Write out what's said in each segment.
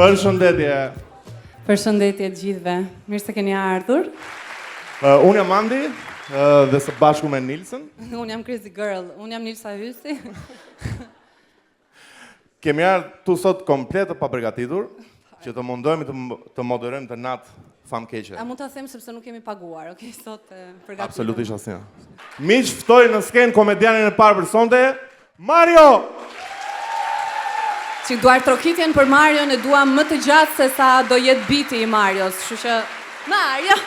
Përshëndetje. Përshëndetje të gjithëve. Mirë se keni ardhur. Unë jam Andi dhe së bashku me Nilsen. Unë jam Crazy Girl. Unë jam Nilsa Hysi. Kemi ardhur tu sot komplet të paprgatitur që të mundohemi të moderojmë të natë famkeqe. A mund ta them sepse nuk kemi paguar, okay? Sot përgatitur. Absolutisht asnjë. Miq, ftoj në skenë komedianin e parë për sonte, Mario. Që duar trokitjen për Marion e duam më të gjatë se sa do jetë biti i Marios, kështu që Mario.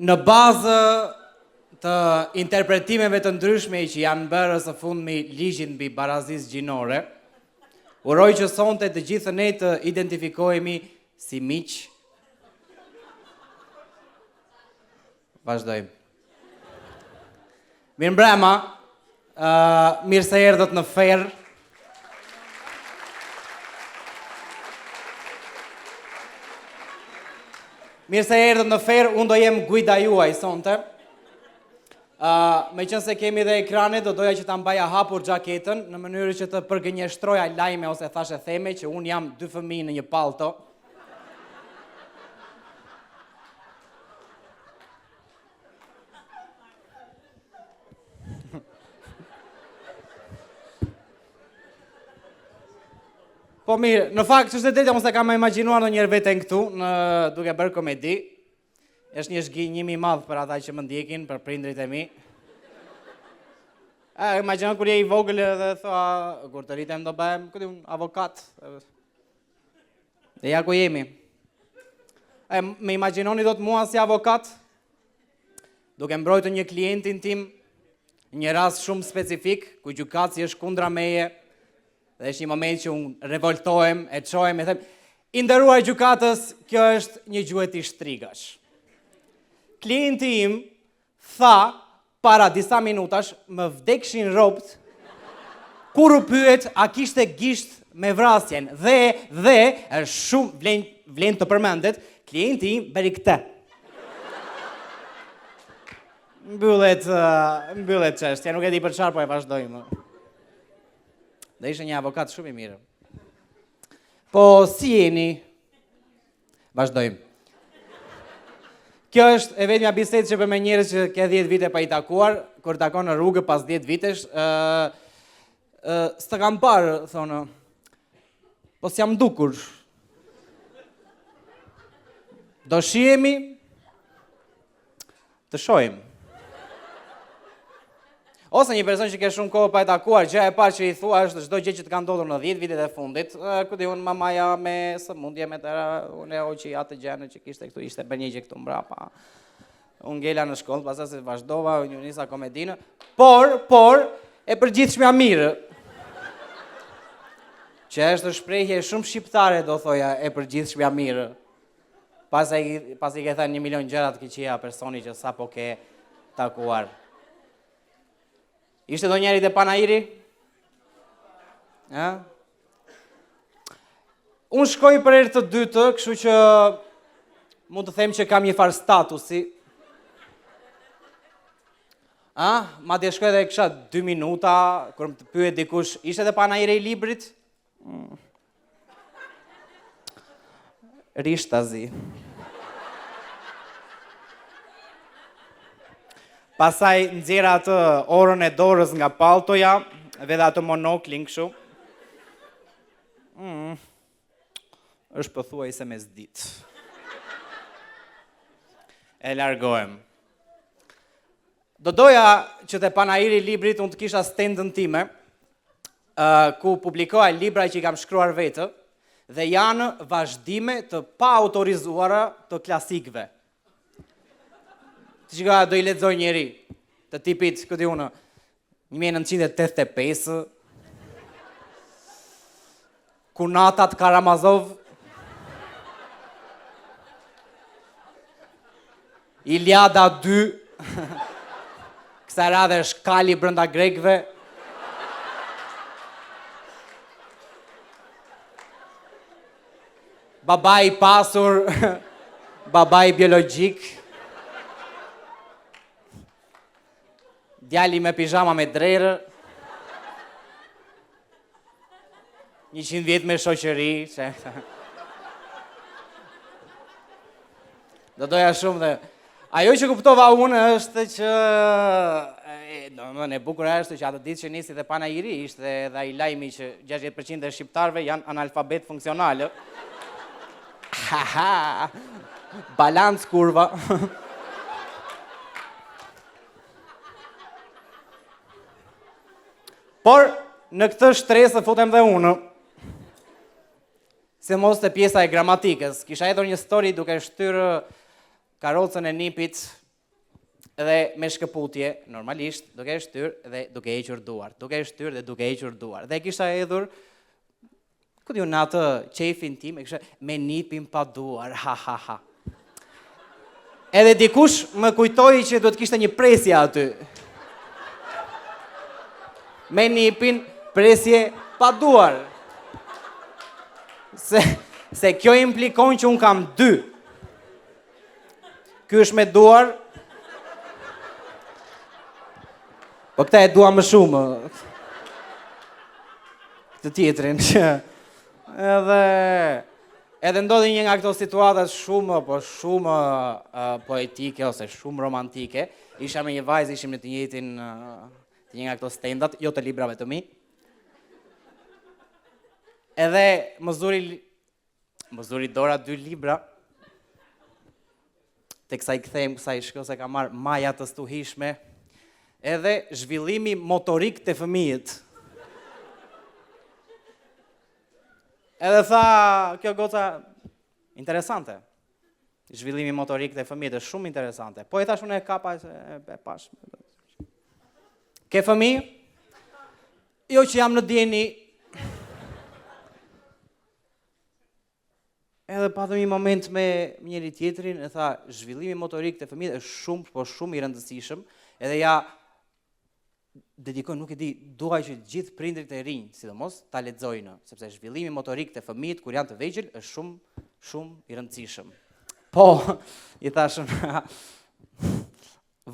Në bazë të interpretimeve të ndryshme që janë bërë së fundmi ligjit mbi barazisë gjinore, uroj që sonte të gjithë ne të identifikohemi si miq. Vazhdojmë. Mirëmbrëma, mirë se erdhët në Ferr. Mirë se erdhët në Ferr, unë do jem guida juaj sonte. Me qënë se kemi dhe ekranit, do doja që ta mbaja hapur gjaketën, në mënyrë që të përgënjeshtroja lajme ose thashe theme që unë jam 2 fëmijë në një palto. Po mirë, në fakt, që shtetetja mos e kam imagjinuar në njerë veten këtu, duke bërë komedi. Është një zgjinjim i madh për ata që më ndjekin, për prindrit e mi. Imagjinon kur je i vogël dhe thua, kur të rritem do bëhem, këtë unë, avokat. Dhe ja ku jemi. Me imagjinoni do të mua si avokat, duke mbrojtur një klientin tim, një rast shumë specifik, ku gjykatësi është kundra meje, dhe është një moment që unë revoltohem, e çohem, e them, i nderuar gjykatës, kjo është një gjuhët i shtrigash. Klienti im tha, para disa minutash, më vdekshin ropt, kur u pyet, a kishte gisht me vrasjen, dhe, është shumë, vlen të përmendet, klienti im bëri këtë. Mbyllet çështja, nuk e di për çfarë, po e vazhdojmë. Dhe ishte një avokat shumë i mirë. Po, si jeni? Vazhdojmë. Kjo është e vetmja bisedë që për me njerëz që ke 10 vite pa i takuar, kur takon në rrugë pas 10 vitesh, s'të kam parë, thonë, po s'jam dukur. Do shihemi, të shohim. Ose një person që ke shumë kohë pa e takuar, gjëja e parë që i thua është çdo gjë që të ka ndodhur në 10 vitet e fundit. Ku di unë, mamaja me sëmundje me tëra, unë e hoqi atë gjënë që kishte këtu, ishte bërë një gjë këtu mbrapa. Unë ngela në shkollë, pastaj se vazhdova, unë nisa komedinë, por e përgjithshmja mirë. Që është shprehje shumë shqiptare, do thoja, e përgjithshmja mirë. Pasi ke thënë 1 milion gjëra të këqija personi që sapo ke takuar. Ishte do njeri dhe Panajiri? Unë shkoj për herë të dytë, kështu që mund të them që kam një farë statusi. Madje shkoj dhe kisha 2 minuta, kur më të pyet dikush, ishte dhe Panajiri i librit? Rishtazi. Pasaj nxjera atë orën e dorës nga paltoja, vedhe atë monoklin kështu. Është pothuajse mesditë. E largohem. Do doja që te Panajiri i librit unë të kisha stendën time, ku publikoja libra që i kam shkruar vetë, dhe janë vazhdime të pa autorizuara të klasikëve. Të që do i lexoj njeri, të tipit, këtë unë, 1985, Kunatat Karamazov, Iliada 2, kësa radhe shkali brënda grekve, babai i pasur, babai biologjik, djali me pijama me drerë, 100 vjet me shoqëri, që... Do doja shumë dhe... Ajo që kuptova unë është që... E bukur është që atë ditë që nisi dhe panajiri, ishte dhe ai lajmi që 60% e shqiptarëve janë analfabet funksionale. Haha, balans kurva. Por, në këtë shtresë futem dhe unë, se mos të pjesa e gramatikës. Kisha hedhur një story duke shtyrë karrocën e nipit dhe me shkëputje, normalisht, duke shtyrë dhe duke hequr duar. Duke shtyrë dhe duke hequr duar. Dhe kisha hedhur, këtë ju në atë qefin tim, e kisha me nipin pa duar, ha ha ha. Edhe dikush më kujtoi që do të kishte një presje aty. Me nipin presje pa duar. Se kjo implikon që unë kam 2. Ky është me duar. Po këta e dua më shumë. Këtë tjetrin që... Edhe ndodhi një nga këto situatat shumë poetike ose shumë romantike. Isha me një vajzë, ishim në të njëjtin një nga këto stendat, jo të librave të mi. Edhe më zuri dora 2 libra, tek sa i kthejmë, sa i shko se ka marrë maja të stuhishme, edhe zhvillimi motorik të fëmijët. Edhe tha, kjo goca, interesante. Zhvillimi motorik të fëmijët është shumë interesante. Po e thash unë e kapa, e pash. Ke fëmijë? Jo që jam në djeni. Edhe patëm një moment me njëri tjetrin, e tha, zhvillimi motorik të fëmijët është shumë, po shumë i rëndësishëm, edhe ja dedikojnë, nuk e di, duaj që gjithë prindrit e rinj, sidomos, ta lexojnë, sepse zhvillimi motorik të fëmijët kur janë të vegjël është shumë, shumë i rëndësishëm. Po, i thashëm,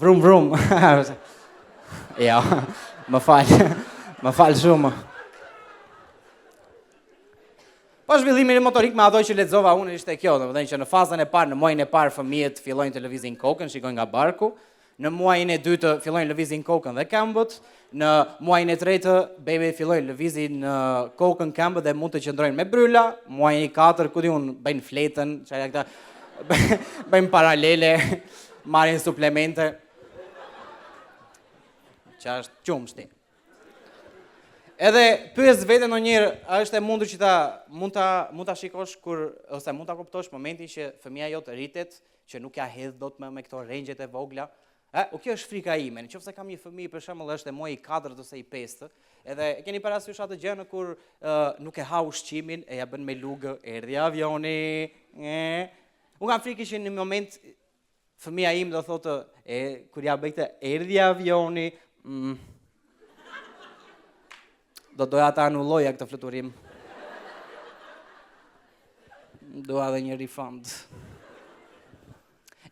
vrum vrum. Ja, më falë shumë. Po zhvillimi motorik me ato që lexova unë ishte kjo, domethënë që në fazën e parë, në muajin e parë fëmijët fillojnë të lëvizin kokën, shikojnë nga barku, në muajin e dytë fillojnë lëvizin kokën dhe këmbët, në muajin e tretë bebe fillojnë lëvizin kokën, këmbët dhe mund të qëndrojnë me bryla, muajin e katërt ku diun bëjnë fletën, çfarë këta bëjnë paralele, marrin suplemente. Që është qumshti. Edhe pyes veten ndonjëherë, a është e mundur që mund ta shikosh ose mund ta kuptosh momentin që fëmia jote rritet, që nuk ja hedh dot me këto rrengjet e vogla. O kjo është frika ime. Nëse kam një fëmijë për shembull është e muaji 4 ose i 5, edhe e keni parasysh atë gjë kur nuk e ha ushqimin, e ja bën me lugë, erdhi avioni. Unë kam frikë që në moment fëmia im do thotë, kur ja bëj këtë, erdhi avioni. Do doja ta anulloja këtë fluturim. Doja dhe një refund.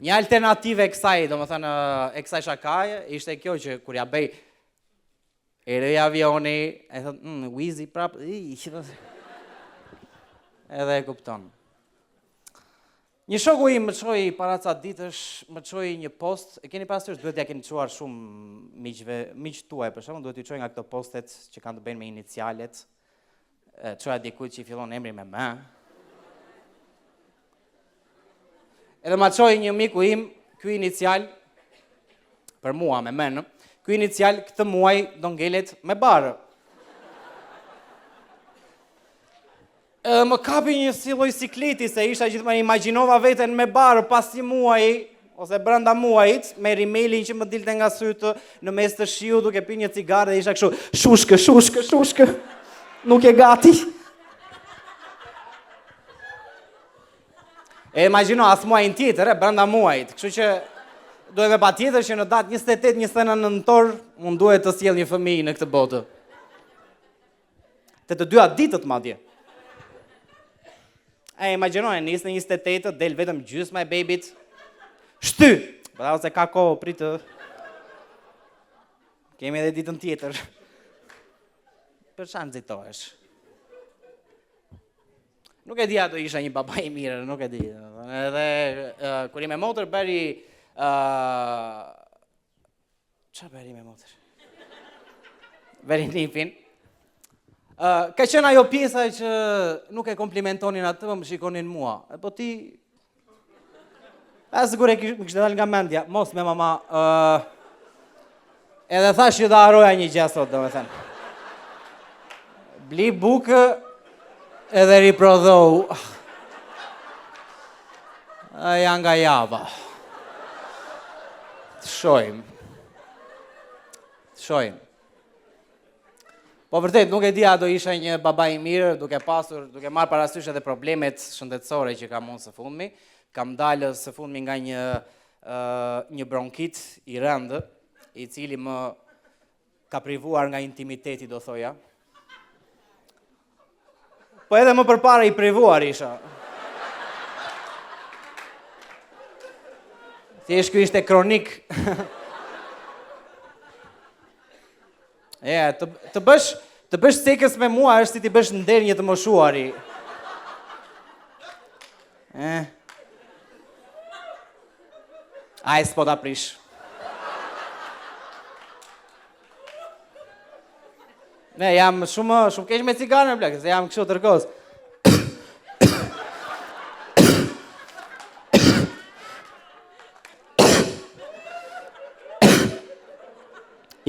Një alternative e kësaj, do më thënë, e kësaj shakaje, ishte kjo që kur ja bëj erdhi avioni, e thotë, Wizi prap, edhe e kupton. Një shoku im më çoi para ca ditësh, më çoi një post, e keni parasysh duhet ja keni çuar shumë miq tuaj, për shembull, duhet t'i çoj nga këto postet që kanë të bëjnë me inicialet. Çoja dikujt që i fillon emri me M. Edhe ma çoi një miku im, ky inicial për mua me M, ky inicial këtë muaj do ngelet me barë. Më kapi një si lloj sikleti se isha gjithmonë imagjinova veten me barë pas një muaji ose brenda muajit me rimelin që më dilte nga sytë në mes të shiut duke pirë një cigare dhe isha kështu shushkë. Nuk e gati. E imagjino as muajin tjetër, brenda muajit. Kështu që duhet me patjetër që në datë 28-29 nëntor unë duhet të sjell një fëmijë në këtë botë. Të dyja ditët madje. E imagjinoni, nis në 28, del vetëm gjysma e babit. Shty! Po ose ka kohë pritë. Kemi edhe ditën tjetër. Për çan nxitohesh? Nuk e di do isha një baba i mirë, nuk e di. Edhe kur i me motër bëri çfarë bëri me motër? Bëri nipin. Ka qenë ajo pjesa që nuk e komplimentonin atë, më shikonin mua. Po ti... Sigur e më kishte dalë nga mendja, mos me mama... Edhe thash që da haroja një gjë sot, domethënë. Bli bukë edhe riprodhou. Janë nga java. Të shojmë. Po vërtet, nuk e dia do isha një baba i mirë, duke marrë parasysh edhe problemet shëndetësore që kam unë së fundmi. Kam dalë së fundmi nga një bronkit i rëndë, i cili më ka privuar nga intimiteti, do thoja. Po edhe më përpara i privuar isha. Thjesht ky ishte kronik. Të bësh sekës me mua është si ti bësh nder një të moshuari. Aj, s'po ta prish. Ne, jam shumë keq me cigarën, blek, se jam kështu tërkos.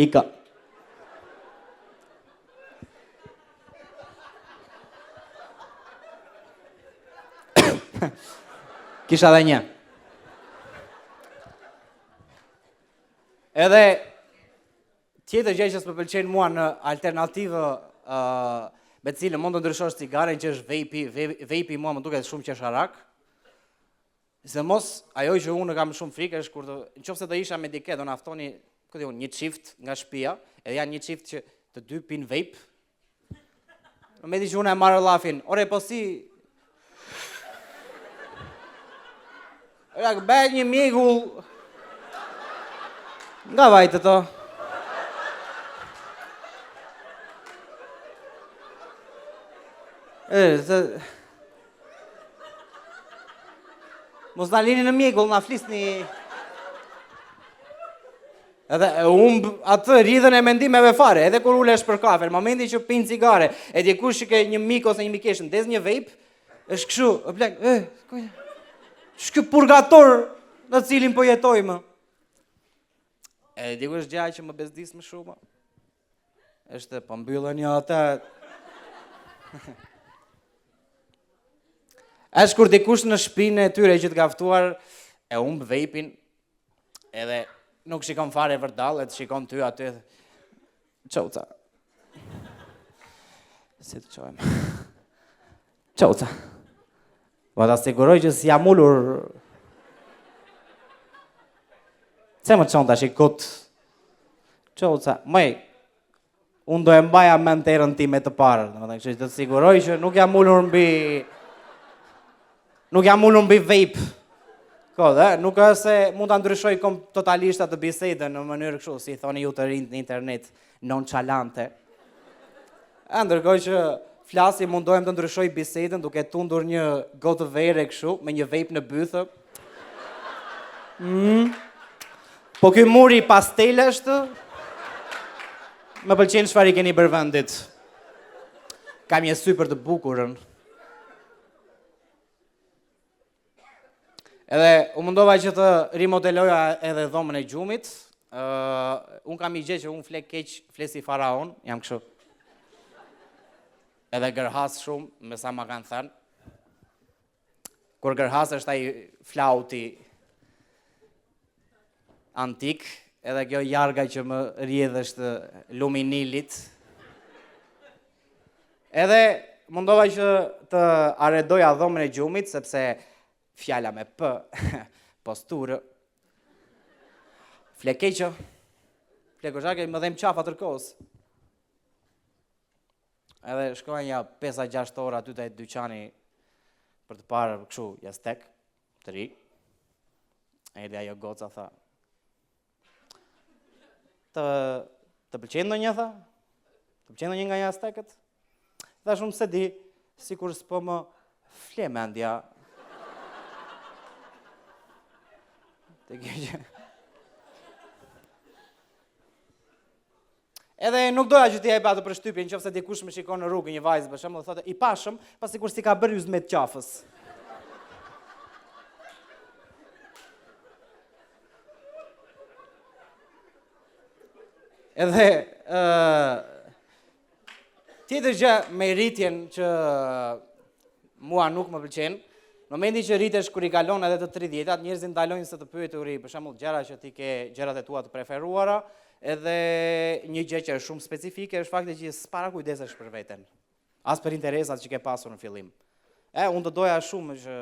Ika. Kisha dhe një. Edhe tjetër gjë që s'më pëlqen mua në alternativë me cilën mund të ndryshosh cigaren, që është vape-i mua më duket shumë qesharak. Se mos ajo që unë kam shumë frikë është kur nëse do isha me dikë do na ftoni, ku di unë, një çift nga shtëpia, edhe janë një çift që të dy pin vape. Me di që unë e marrë llafin. Ore, po si Ora, bëhet një mjegull nga vajtë to. Mos na lini në mjegull, na flisni. Edhe unë atë rridhën e mendimeve fare, edhe kur ulesh për kafe, në momenti që pin cigare, e dikush që ke një mik ose një mikesh ndez një vape, është kështu, o blek, shkë purgator në cilin po jetojmë. E dikush gjaj që më bezdis më shumë, është po mbyllën një atë. Është kur dikush në shpinë e tyre që të kaftuar, e humb vape-in, edhe nuk shikon fare vërdall, e të shikon ty aty. Qoca. Si të qojmë. Qoca. Po ta siguroj që si jam ullur. Se më qonë tash i kut. Qoca. Mëj, unë do e mbaja mend terën time të parë. Kështu që të siguroj që nuk jam ullur mbi vape. Nuk është se mund të ndryshoj totalisht atë bisedën në mënyrë kështu, si thoni ju të rinjt në internet, nonchalante. Ndërkohë që flasi mundohem të ndryshoj bisedën duke tundur një gotë vere kështu, me një vape në bythë. Po ky muri pastel është, më pëlqen çfarë i keni bërë vendit. Kam një sy për të bukurën. Edhe u mundova që të rimodeloja edhe dhomën e gjumit. Unë kam i gjë që unë flek keq, flesi faraon, jam kështu. Edhe gërhas shumë, me sa ma kanë thënë. Kur gërhas është ai flauti antik, edhe kjo jarga që më rjedh është luminilit. Edhe mundova që të arredoja dhomën e gjumit, sepse fjala me P, posturë. Flekeqë, flekoshake më dhem qafa tërkos. Edhe shkoj një 5-6 orë aty te dyqani për të parë kështu jastek, të ri. Erdhi ajo goca, tha, të pëlqen ndonjë, tha? Të pëlqen ndonjë nga jastekët? Tha shumë se di, sikur s'po më fle mendja. Te keqe. Edhe nuk doja që t'ja jep atë përshtypjen, nëse dikush më shikon në rrugë një vajzë për shembull, thotë i pashëm, pas sikur si ka bërë yzmet qafës. Edhe tjetër gjë me rritjen që mua nuk më pëlqen, në momentin që rritesh kur i kalon edhe të 30-at, njerëzit ndalojnë se të pyeturi, për shembull, gjëra që ti ke gjërat e tua të preferuara, edhe një gjë që është shumë specifike është fakti që s'para kujdesesh për veten, as për interesat që ke pasur në fillim. Unë të doja shumë që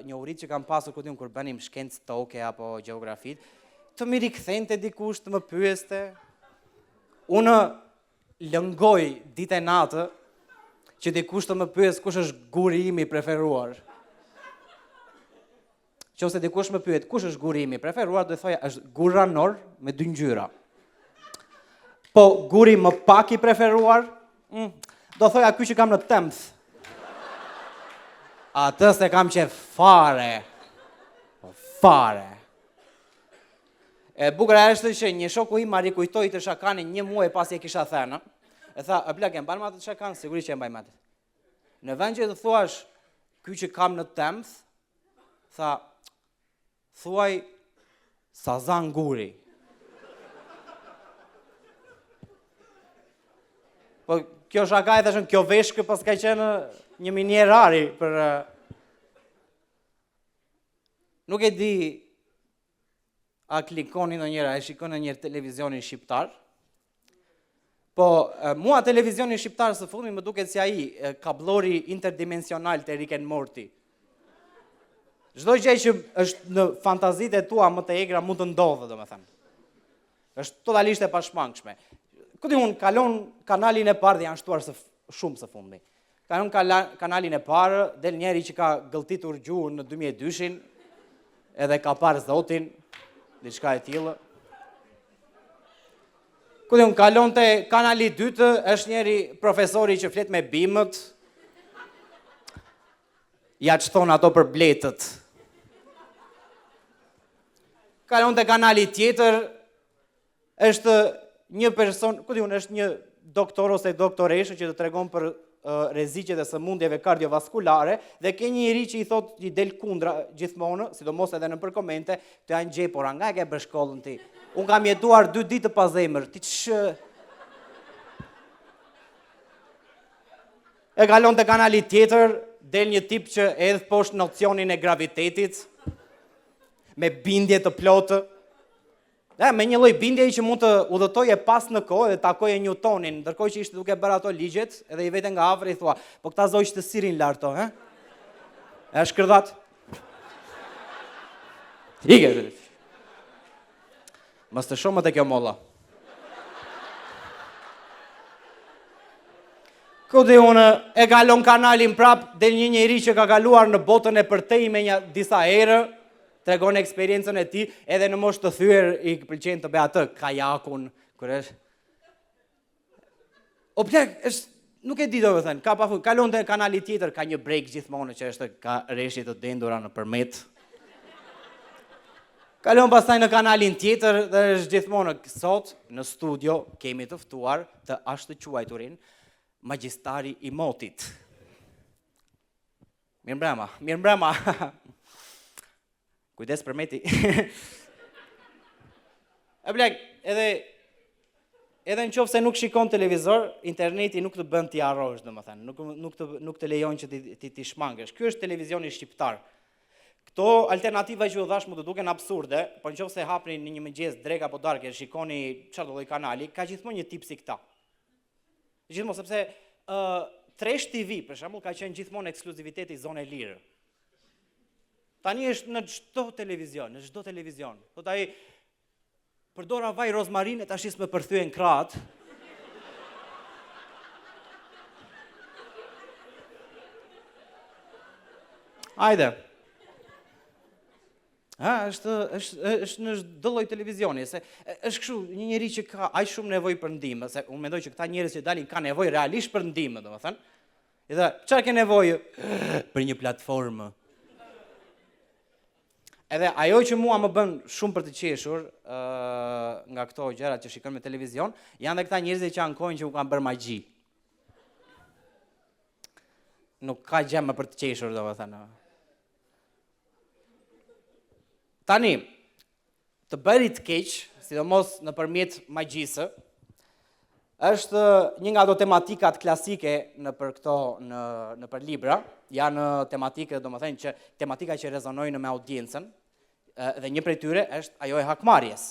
një urit që kam pasur kur bënim shkencë toke apo gjeografit, të më rikthente dikush të më pyeste. Unë lëngoj ditë e natë që dikush të më pyes kush është guri im i preferuar. Nëse dikush më pyet kush është guri im i preferuar, do të thoja është gur ranor me 2 ngjyra. Po guri më pak i preferuar, do thoja ky që kam në temth. Atë se kam që fare. Fare. E bukur është që një shoku im ma rikujtoi të shakanin 1 muaj pasi e kisha thënë. E tha, "A blaq e mban me atë shakan?" Sigurisht që e mbaj me atë. Në vend që të thuash ky që kam në temth, tha, thuaj Sazan Guri. Po kjo shaka e thashën, kjo veshkë pas ka qenë një minjer rari për... Nuk e di a klikoni në njëra, e shikon në njërë televizionin shqiptar, po mua televizionin shqiptar së fundmi më duket si ai kablori interdimensional të Rick and Morty. Çdo gjë që është në fantazitë e tua më të egra mund të ndodhë, domethënë. Është totalisht e pashmangshme. Këtë unë kalon kanalin e parë dhe janë shtuar shumë së fundi. Kalon kanalin e parë, del njeri që ka gëlltitur gjuhën në 2002-shin, edhe ka parë Zotin, diçka e tillë. Këtë unë kalon të kanali 2, është njeri profesori që flet me bimët, ja që thonë ato për bletët. Kalon të kanali tjetër, është një person, këtë unë është një doktor ose doktoreshë që të tregon për rreziqet e sëmundjeve kardiovaskulare dhe ke një njerëz që i thot i del kundra gjithmonë, sidomos edhe në komente, të janë gjej, por nga e ke bërë shkollën ti. Unë kam jetuar 2 ditë pa zemër, ti që... E kalon të kanali tjetër, del një tip që edh poshtë nocionin e gravitetit, me bindje të plotë. Me një lloj bindje që mund të udhëtoje pas në kohë dhe takoje Newtonin, ndërkohë që ishte duke bërë ato ligjet, edhe i vete nga afër i thua, po këta zoj që të sirin lart to, he? E shkërdhat. Ike. Mos të shoh më te kjo molla. Këtë unë e kalon kanalin prap, del një njeri që ka kaluar në botën e përtej me një disa herë, tregon eksperiencën e tij, edhe në moshë të thyer i pëlqen të bëj atë kajakun, kur është. O plak, është nuk e di domethënë, ka pafund, kalon te kanali tjetër, ka një break gjithmonë që është ka rreshje të dendura në përmet. Kalon pastaj në kanalin tjetër dhe është gjithmonë sot në studio kemi të ftuar të ashtëquajturin magjistari i motit. Mirëmbrëma, mirëmbrëma. Kujdes për meti. E blek, edhe në qofë se nuk shikon televizor, interneti nuk të bën t'i arrosh, domethënë, nuk të lejon që ti shmangesh. Ky është televizioni shqiptar. Këto alternativa që u dhash mu të duken absurde, po në qofë se hapni në një mëngjes drek apo darkë, shikoni çfarë do lloj kanali, ka gjithmonë një tip si këta. Gjithmonë sepse Trash TV, për shembull, ka qenë gjithmonë ekskluziviteti i zonë lirë. Tani është në çdo televizion, Po ai përdora vaj rozmarine, tash s'më përthyen krahët. Hajde. Është në çdo lloj televizioni, se është kështu një njerëz që ka aq shumë nevojë për ndihmë, se unë mendoj që këta njerëz që dalin kanë nevojë realisht për ndihmë, domethënë. Edhe çfarë ke nevojë? Për një platformë. Edhe ajo që mua më bën shumë për të qeshur nga këto gjërat që shikojmë në televizion, janë dhe këta njerëz që ankohen që u kanë bërë magji. Nuk ka gjë më për të qeshur, domethënë. Tani, të bëri të keq, sidomos nëpërmjet magjisë, është një nga ato tematikat klasike nëpër libra, janë tematikë, domethënë që tematika që rezonojnë me audiencën, dhe një prej tyre është ajo e hakmarrjes.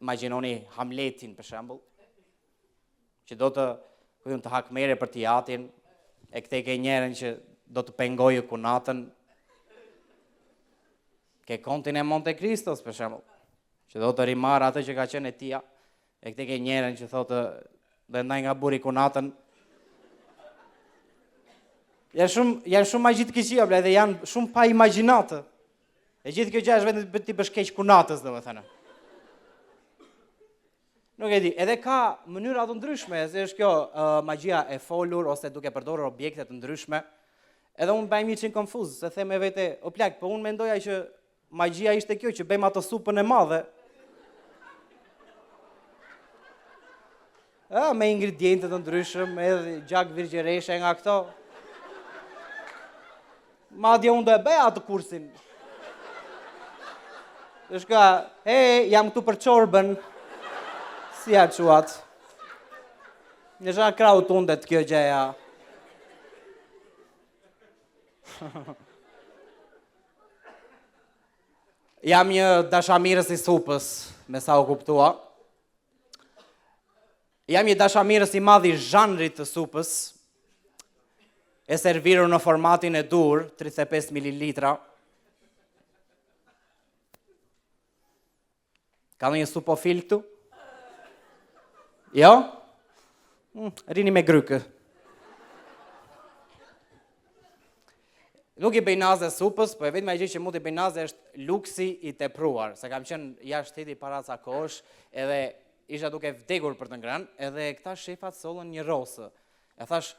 Imagjinoni Hamletin për shembull, që do të hakmerre për teatrin, e këtej ke njerën që do të pengojë kunatën. Ke kontin e Monte Cristos, për shembull, që do të rimarë atë që ka qenë e tia, e këte ke njerën që thotë dhe ndaj nga buri kunatën. Janë shumë magji të këqija, dhe janë shumë pa imagjinatë. E gjithë kjo gjë është vetëm ti bësh keq kunatës, domethënë. Nuk e di, edhe ka mënyra të ndryshme, se është kjo magjia e folur ose duke përdorur objekte të ndryshme. Edhe unë bëjmë një çik konfuz, se them me vete, o plak, po unë mendoja që magjia ishte kjo që bëjmë ato supën e madhe. Me ingrediente të ndryshëm, edhe gjak virgjereshe nga këto. Madje unë do e bëja atë kursin. Është ka, jam këtu për çorbën. Si ja quat. Në shka krau tundet kjo gjeja. Jam një dashamirës i supës, me sa u kuptua. Jam një dashamirës i madh i zhanrit të supës, e servirur në formatin e dur, 35 ml. Ka në një supofil këtu? Jo? Rini me grykë. Nuk i bëj nazë supës, po e vetëm gjë që mund të bëj nazë është luksi i tepruar, se kam qenë jashtë shteti para ca kohësh, edhe isha duke vdekur për të ngrënë, edhe këta shefat sollën një rosë. E thash,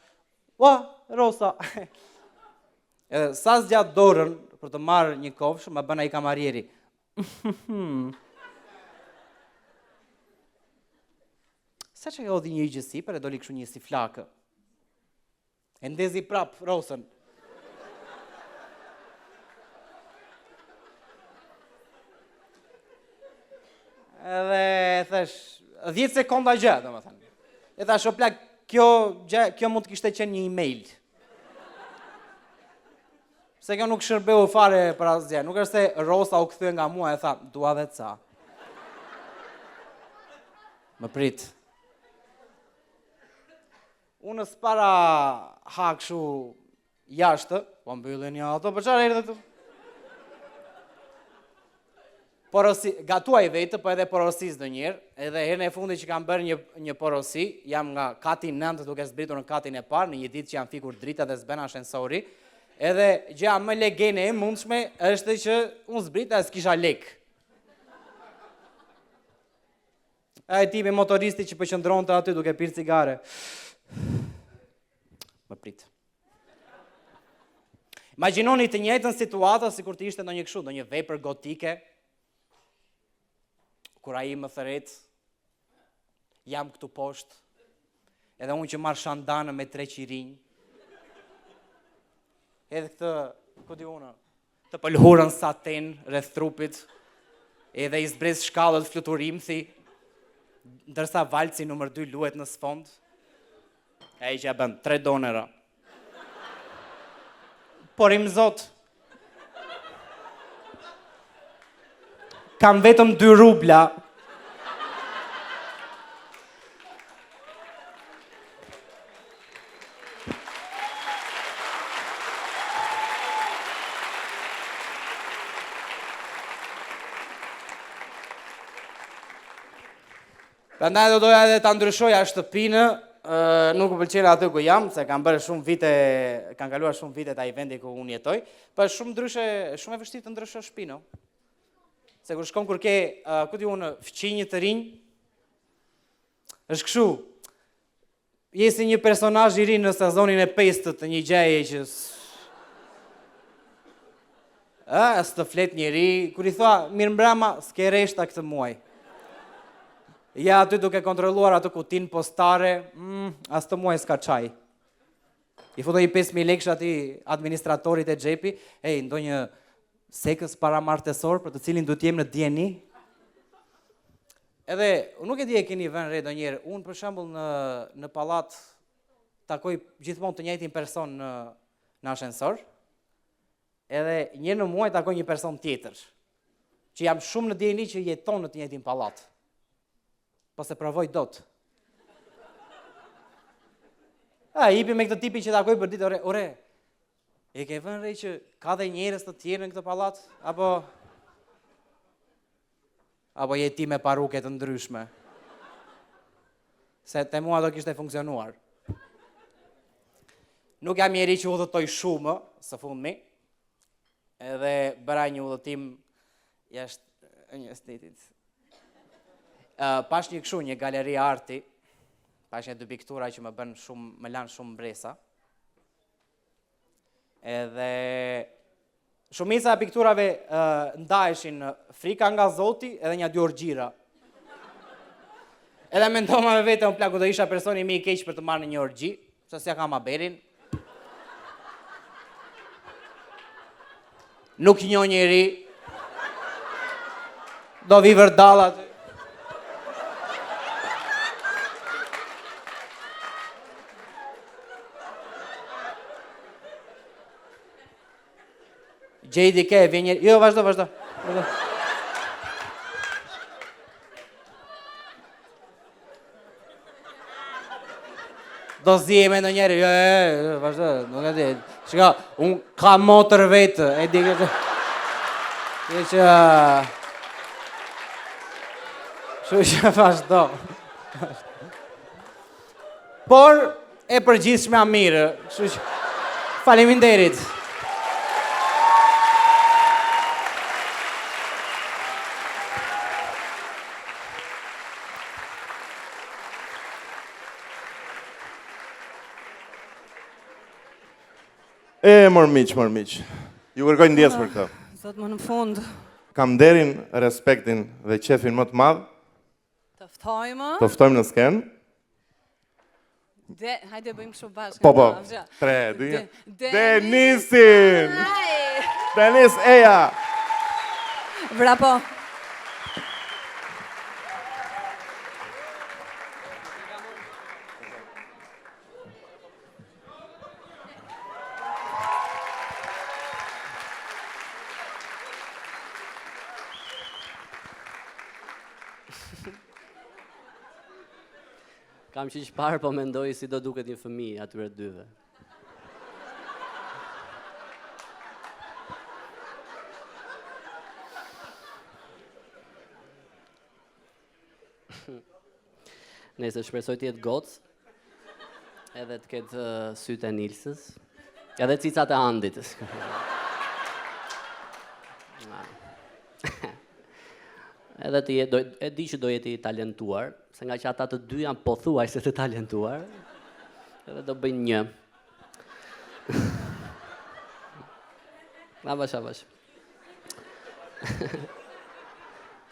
"Ua, rosa." Edhe sa zgjat dorën për të marrë një kofsh, më bën ai kamarieri. Sa që e odhi një gjësi, për e doli kështu një si flakë. E ndezi prap rosën. Edhe thash, 10 sekonda gjë, domethënë. E thash, o plak, kjo mund të kishte qenë një email. Se kjo nuk shërbeu fare për asgjë. Nuk është se rosa u kthye nga mua e tha, dua dhe ca. Më prit. Unë s'para ha kështu jashtë, po mbyllën një ato, për çfarë erdhe tu? Gatuaj vetë, po edhe porosis do njerë, edhe herën e fundit që kam bërë një porosi, jam nga katin 9 duke zbritur në katin e parë, në një ditë që jam fikur drita dhe zbena shensori, edhe gjëja më legene e mundshme është që unë zbrita e s'kisha lek. Ai tipi motoristi që përqëndronte aty duke pirë cigare. Më prit. Imagjinoni të njëjtën situatë sikur të ishte ndonjë kështu, ndonjë vepër gotike. Kur ai më thret, jam këtu poshtë, edhe unë që marr shandanë me 3 qirinj, edhe këtë, ku di unë, të pëlhurën satin rreth trupit, edhe i zbrez shkallët fluturimthi, ndërsa valci numër 2 luhet në sfond, ai që ja bën 3 donera. Por im zot, kam vetëm 2 rubla. Prandaj do doja edhe ta ndryshoja shtëpinë, nuk më pëlqen aty ku jam, se kanë kaluar shumë vite ai vendi ku unë jetoj, po shumë ndryshe, shumë e vështirë të ndryshosh shtëpinë. Se kur shkon kur ke, ku di unë, fëmijë të rinj, është kështu. Je si një personazh i ri në sezonin e 5 të një gjeje që s'të flet njeri, kur i thua mirëmbrëma, s'ke reshta këtë muaj. Ja aty duke kontrolluar atë kutinë postare, as të muaj s'ka çaj. I futoj 5.000 lekësh ati administratorit e xhepi, ndonjë sekës paramartesor për të cilin du t'jem në dieni. Edhe, nuk e di e keni vënë re ndonjëherë, unë për shembull në pallat takoj gjithmonë të njëjtin person në ashensor, edhe një në muaj takoj një person tjetër, që jam shumë në dieni që jeton në të njëjtin pallat. Po se provoj dot. Ipi me këtë tipi që takoj për ditë, ore, e ke vënë re që ka dhe njerëz të tjerë në këtë pallat, apo je ti me paruke të ndryshme? Se te mua do kishte funksionuar. Nuk jam njeri që udhëtoj shumë, së fundmi, edhe bëra një udhëtim jashtë një stetit. Pash një këshu, një galeri arti, pash një dy piktura që më lanë shumë mbresa. Edhe shumica e pikturave ndaheshin frika nga Zoti edhe një 2 orgjira. Edhe mendova me vete, unë plaku do isha personi më i keq për të marrë një orgji, se s'ja kam aberin. Nuk njoh njeri, do vi vërdallat. Gjejdi ke, vjen njeri... Jo, vazhdo. Do zjeme në njeri, vazhdo, nuk e di. Shka, unë ka motër vetë, e di këtë... E që... Që vazhdo. Por, e përgjithshme a mirë, faleminderit. Mor miq. Ju kërkoj ndjes për këtë. Zot më në fund. Kam nderin, respektin dhe qefin më të madh. Të ftojmë. Të ftojmë në sken. Hajde bëjmë kështu bashkë. Po, 3, 2, 1. Denisin! Denis Eja! Vrapo. Kam që parë, po mendoj si do duket një fëmijë atyre dyve. Nëse shpresoj të jetë gocë, edhe të ketë sytë e Nilsës, edhe cicat e Andit. Edhe e di që do jeti i talentuar, se nga që ata të dy janë pothuajse të talentuar, edhe do bëjnë një. Avash.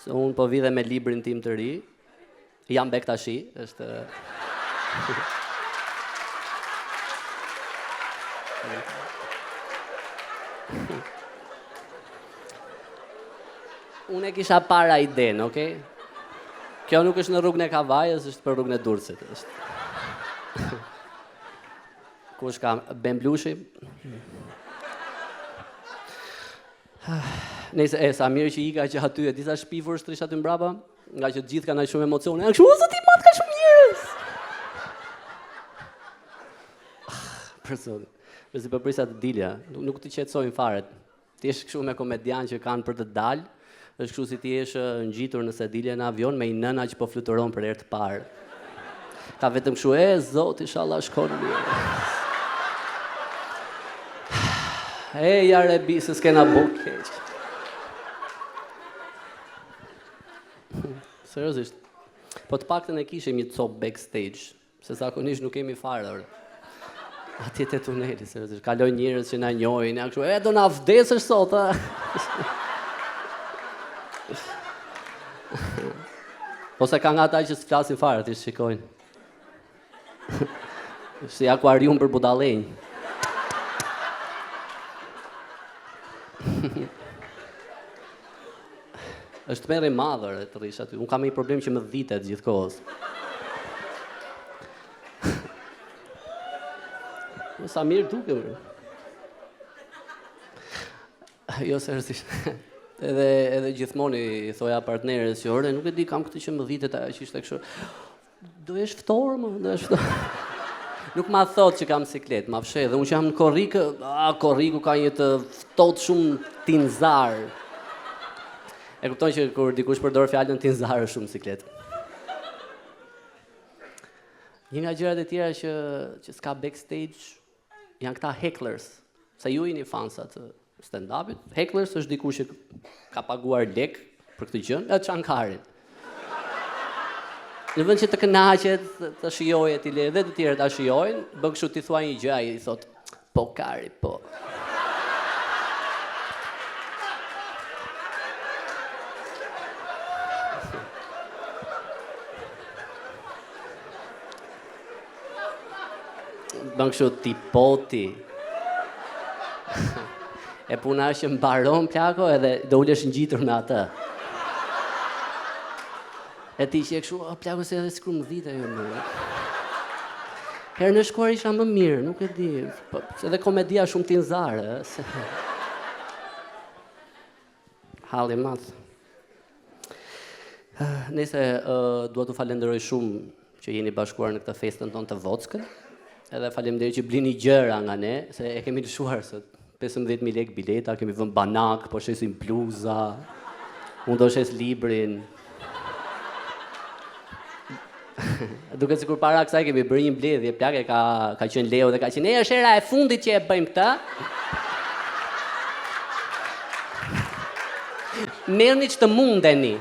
Se unë po vidhe me librin tim të ri, jam Bektashi, është... Unë e kisha para idenë, okej? Kjo nuk është në rrugën e Kavajës, është për rrugën e Durrësit. Kush ka Bemblushi? Nëse sa mirë që ika që aty e disa shpifur shtrish aty mbrapa, nga që të gjithë kanë shumë emocione. Janë kështu, o zoti mat ka shumë njerëz. Për zotin. Nëse përprisa të dilja, nuk të qetësojnë fare. Ti je kështu me komedian që kanë për të dalë. Është kështu si ti jesh ngjitur nëse dilje në avion me një nëna që po fluturon për herë të parë. Ka vetëm kështu, zot, inshallah shkon mirë. Jarebi, se s'kena buk keq. Seriozisht. Po të paktën e kishim një cop backstage, se zakonisht nuk kemi fare. Atje te tuneli, seriozisht. Kalojnë njerëz që na njohin, ja kështu, do na vdesësh sot, a? Ose ka nga ata që s'flasin fare, ti shikojnë. Si akuarium për budallënj. Është merr e madhër të rrish aty. Unë kam një problem që më dhitet gjithkohës. Sa mirë duke. Jo, seriozisht. Edhe gjithmonë i thoja partneres që ore, nuk e di, kam këtë që më dhitet, që ishte kështu. Do jesh ftorë, më, do jesh ftorë. Nuk ma thot që kam siklet, ma fshe, dhe unë që jam në korrikë, korriku ka një të ftot shumë tinzar. E kupton që kur dikush përdor fjalën tinzar është shumë siklet. Një nga gjërat e tjera që s'ka backstage, janë këta hecklers. Se ju jeni fansa të stand-upit, hecklers është dikush që ka paguar lek për këtë gjën, e çankarin. Në vend që të kënaqet, të shijojë ti le dhe të tjerë ta shijojnë, bën kështu ti thua një gjë, ai i thot, po kari, po. Bën kështu ti poti. E puna është që mbaron plako edhe do ulesh ngjitur në atë. E ti që e kështu, plako se edhe s'kur më dhita jo më. Herë në shkuar isha më mirë, nuk e di. Edhe komedia shumë tinzare. Halli madh. Nëse dua t'u falenderoj shumë që jeni bashkuar në këtë festën tonë të Vockën. Edhe faleminderit që blini gjëra nga ne, se e kemi lëshuar sot. 15.000 lekë bileta, kemi vënë banak, po shesim bluza, unë do shes librin. Duke sikur para kësaj kemi bërë një mbledhje, plak e ka qenë Leo dhe ka qenë, është era e fundit që e bëjmë këta. Merrni që të mundeni.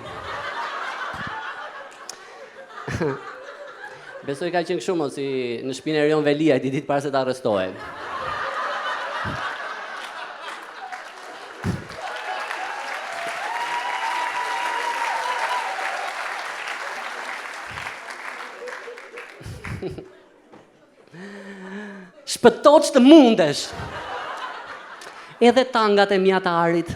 Besoj ka qenë kështu mos si në shtëpinë e Erion Velia i ditë para se ta arrestohen. Shpëto që të mundesh. Edhe tangat e mia të arit.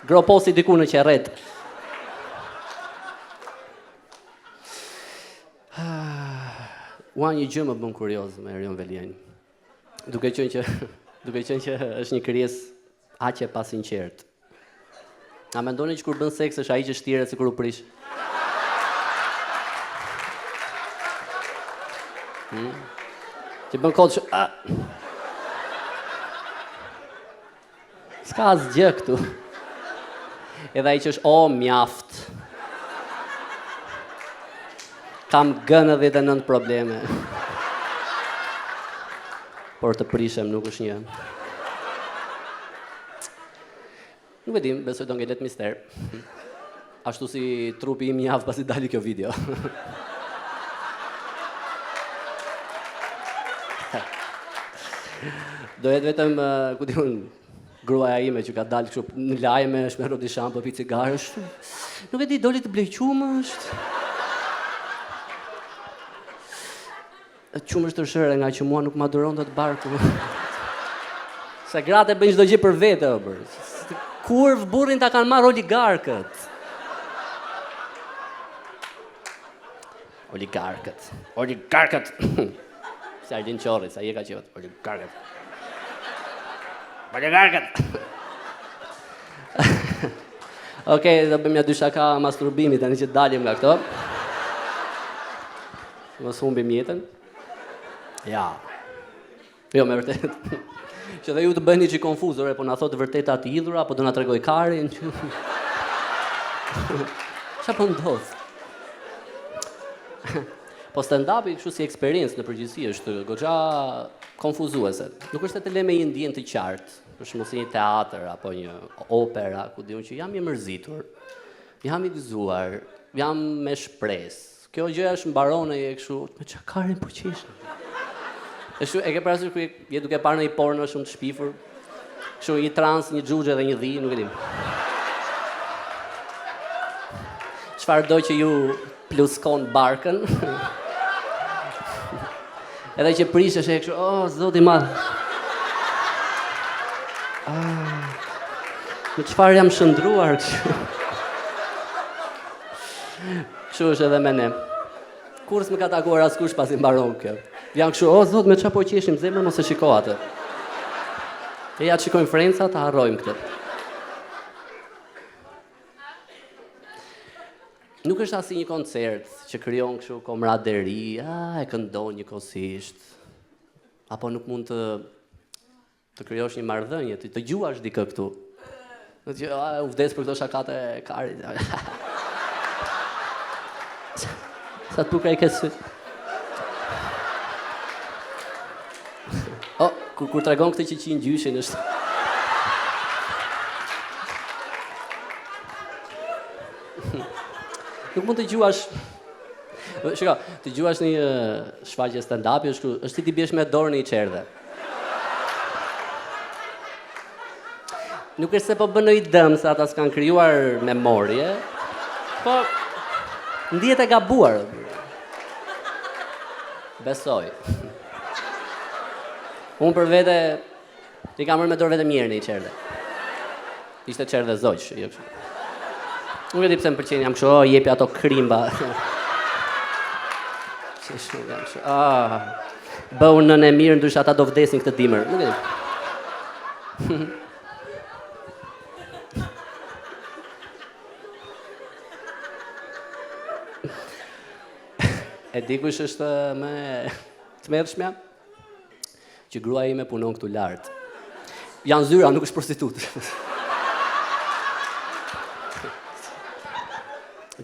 Groposi diku në qerret. Ua një gjë më bën kurioz me Erion Veliajn. Duke qenë që është një krijesë aq e pasinqert. A mendoni që kur bën seks është ai që shtiret sikur u prish? Që bën kohë që... S'ka asgjë këtu. Edhe ai që është, mjaft. Kam gënë 19 probleme. Por të prishem nuk është një. Nuk e dim, besoj do ngelet mister. Ashtu si trupi im javë pasi dali kjo video. Do jetë vetëm, ku di unë, gruaja ime që ka dalë kështu në lajme, është me robi shampo, pi cigarësh. Nuk e di, doli të blej qumësht. Qumësht të shërë nga që mua nuk ma duron të barku. Se gratë e bëjnë çdo gjë për vete, kur burrin ta kanë marrë oligarkët. Oligarkët. Si Ardin Qorri, sa i e ka qevet, oligarkët. Okej, do bëjmë ja dy shaka masturbimit tani që dalim nga këto. Mos humbim jetën. Ja. Jo, me vërtet. Që dhe ju të bëni që i konfuzore, po na thotë vërteta të idhura, apo do na tregoj karin. Qa po ndodh? Po stand-upi kështu si eksperiencë në përgjithësi është goxha konfuzuese. Nuk është se të leme një ndjen të qartë, për shembull si një teatr apo një opera, ku diun që jam i mërzitur, jam i gëzuar, jam me shpresë. Kjo gjë është mbaron e kështu me çakarin po qesh. Kështu e ke parasysh kur je duke parë në një porno shumë të shpifur, kështu një trans, një xhuxhe dhe një dhi, nuk e di. Çfarë do që ju pluskon barkën? Edhe që prishesh e kështu, oh, zoti i madh. Në çfarë jam shndruar kështu? Kështu është edhe me ne. Kur s'më ka takuar askush pasi mbaron kjo. Jam kështu, oh, zot, me çfarë po qeshim zemër, mos e shiko atë. E ja të shikojmë Franca, ta harrojmë këtë. Nuk është asi një koncert që krijon kështu komraderi, e këndon njëkohësisht. Apo nuk mund të krijosh një marrëdhënie, të dëgjuash dikë këtu. Do të u vdes për këto shakate e Karit. Sa të bukur ai ka sy. Oh, kur tregon këtë që qi ngjyshin është. Nuk mund të dëgjuash. Shiko, të dëgjuash në një shfaqje stand-upi është si ti biesh me dorë në një çerdhe. Nuk është se po bën një dëm se ata s'kan krijuar memorie, po ndihet e gabuar. Besoj. Unë për vete i kam rënë me dorë vetëm mirë në një çerdhe. Ishte çerdhe zoq, jo kështu. Nuk e di pse më pëlqen, jam kështu, jepi ato krimba. Që shumë jam kështu. Bëu nën e mirë, ndoshta ata do vdesin këtë dimër. Nuk e di. E di kush është më tmerrshmja? Që gruaja ime punon këtu lart. Janë zyra, nuk është prostitut.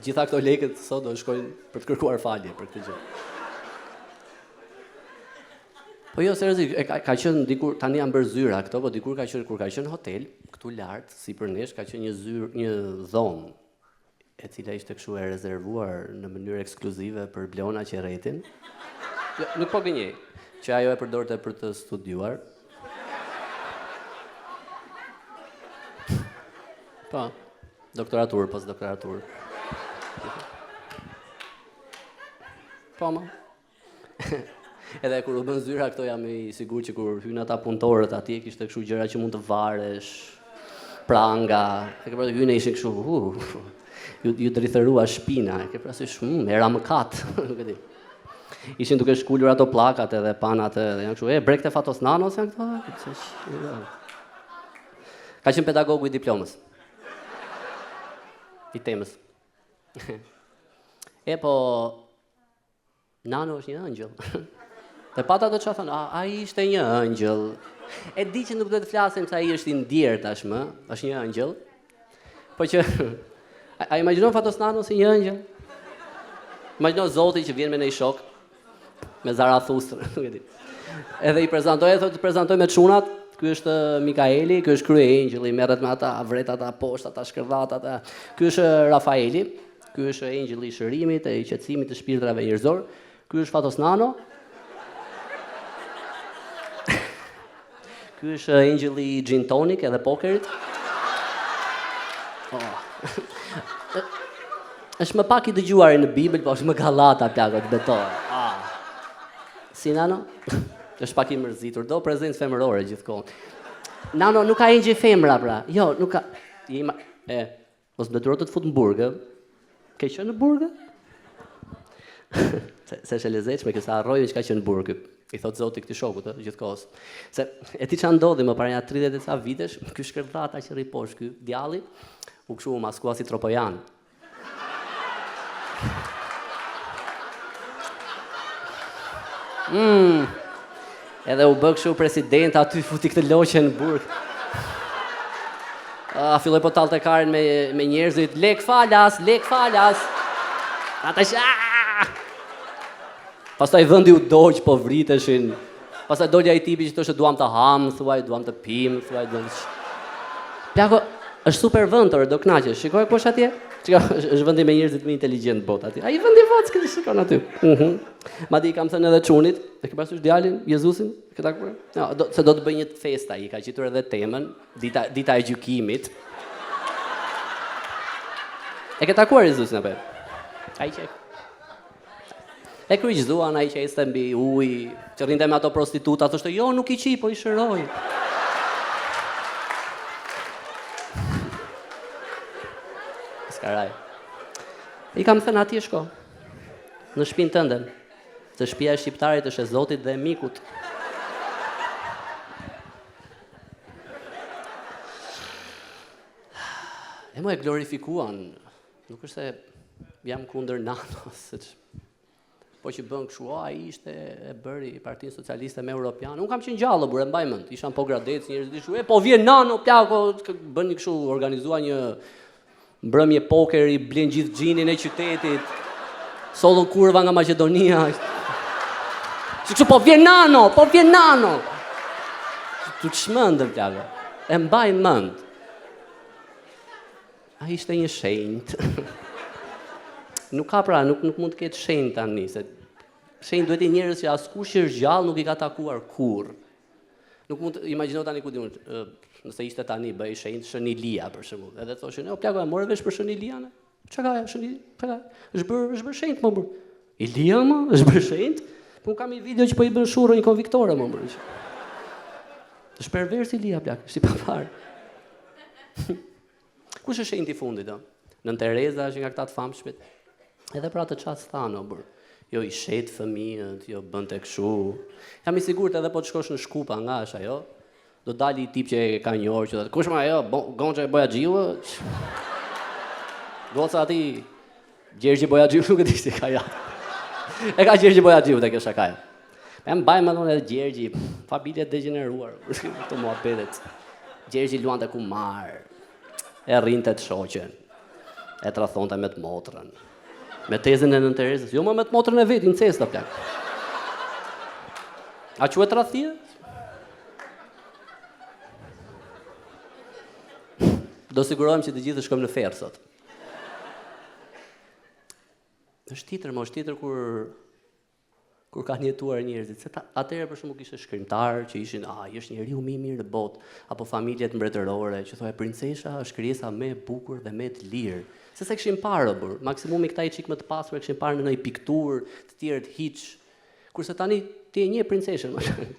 Gjitha këto lekët sot do shkojnë për të kërkuar falje për këtë gjë. Po jo, seriozisht, ka qenë dikur, tani janë bërë zyra këto, po dikur kur ka qenë hotel, këtu lart, sipër nesh, ka qenë një dhomë e cila ishte kështu e rezervuar në mënyrë ekskluzive për blona që rretin. Nuk po gënjej, që ajo e përdorte për të studiuar. Po, doktoratur, postdoktoratur. Po, ma. Edhe kur u bën zyra këto jam i sigurt që kur hyn ata punëtorët atje kishte kështu gjëra që mund të varesh, pranga, e ke parasysh hyn ishin kështu, ju drithërua shpina, e ke parasysh, era mëkat, nuk e di. Ishin duke shkullur ato plakat edhe panat edhe janë kështu, brekte Fatos Nanos janë këto? Ka qenë pedagogu i diplomës. I temës. Po, Nano është një ëngjëll. Dhe pata do që thënë, ai ishte një ëngjëll. E di që nuk do të flasim se ai është i ndjerë tashmë, është një ëngjëll. Po që, a imagjinon Fatos Nano si një ëngjëll? Imagjinon Zoti që vjen me një shok, me Zarathustrën, nuk e di. Edhe i prezantoj me çunat, ky është Mikaeli, ky është kryengjëlli, merret me ata, vret ata poshtë, ata shkërdhat ata. Ky është Rafaeli, ky është engjëlli i shërimit, e i qetësimit të shpirtrave njerëzor. Ky është Fatos Nano. Ky është engjëlli i gin tonic edhe pokerit. Është më pak i dëgjuar në Bibël, po është më gallata plagët betoj. Si Nano? Është pak i mërzitur, do prezencë femërore gjithkohë. Nano nuk ka engjëj femra pra. Jo, nuk ka. Mos detyroj të fut në burgë. Ke qenë në burgë? Se është e lezetshme që sa harrojnë që ka qenë në burgë. I thot Zoti këtij shokut gjithkohës. Se e ti çan ndodhi më para 30 e ca vitesh, ky shkërdhata që rri poshtë, ky djalli u kshu u maskua si Tropojan. Edhe u bë kështu president aty futi këtë loqe në burg. Filloi po tallte karin me njerëzit, lek falas. Ata Pastaj vendi u doq, po vriteshin. Pastaj doli ai tipi që thoshte duam të ham, thuaj duam të pim, thuaj duam të... Plako, është super vend, do kënaqesh. Shikoj kush atje? Është vendi me njerëzit më inteligjent botë aty. Ai vendi voc që shikon aty. Madje I kam thënë edhe çunit, e ke parasysh djalin, Jezusin, ke takuar? Jo, se do të bëj një festë ai, ka gjetur edhe temën, dita e gjykimit. E ke takuar Jezusin apo? Ai që e kryqëzuan ai që ishte mbi ujë, që rrinte me ato prostituta, thoshte jo, nuk I qi, po I shëroj. Skaraj. I kam thënë atje shko, në shtëpinë tënde, se shtëpia e shqiptarit është e Zotit dhe e mikut. E më e glorifikuan, nuk është se jam kundër nanos, po që bën kështu, ai ishte e bëri Partinë Socialiste me Europianë. Unë kam qenë gjallë, e mbaj mend. Ishan po gradec, njerëzit ishin, po vjen nano, plako, bëni kështu, organizua një mbrëmje pokeri, blen gjithë xhinin e qytetit. Sollën kurva nga Maqedonia. Kështu po vjen nano. Tu çmendëm plako. E mbaj mend. Ai ishte një shenjtë. Nuk ka pra, nuk mund të ketë shenjë tani, se shenjë duhet I njerëz që askush që është gjallë nuk I ka takuar kurrë. Nuk mund të imagjino tani ku diun, nëse ishte tani bëj shenjë Shënilia për shembull. Edhe thoshin, "O plako, e morë vesh për Shënilian?" Çka ka Shënili? Çka? Është bër shenjë më burr. Ilia më, është bër shenjë? Po kam një video që po I bën shurrë një konviktore më burr. Është pervers Ilia plak, është I papar. Kush është shenjë I fundit, do? Nën Tereza është nga këta të famshmit. Edhe pra të qatë thanë, bërë. Jo I shetë fëmijët, jo bënte kështu. Jam I sigurt edhe po të shkosh në Shkupa nga është ajo, do dali I tip që e ka një orë që dhe, kush ma ajo, Gonqa e Boja Gjiu? Goca ati, Gjergji Boja Gjiu nuk e di si ka ja. E ka Gjergji Boja Gjiu të kjo shakaja. E më bajmë edhe Gjergji, familje degeneruar, të mua pedet. Gjergji luante kumar, e rrinte të shoqen, e trathonte me të motrën. Me tezën e Nën Terezës, jo më me të motrën e vetë, incesta plak. A quhet tradhtia? Do sigurohem që të gjithë shkojmë në ferë sot. Është tjetër kur kanë jetuar njerëzit, se atëherë për shembull kishte shkrimtar që ishin, ai është njeriu më I mirë në botë, apo familjet mbretërore që thonë princesha është krijesa më e bukur dhe më e lirë. Se kishin parë bur, maksimumi këta I çik më të pasur kishin parë në një pikturë, të tjerët hiç. Kurse tani ti e njeh princeshën,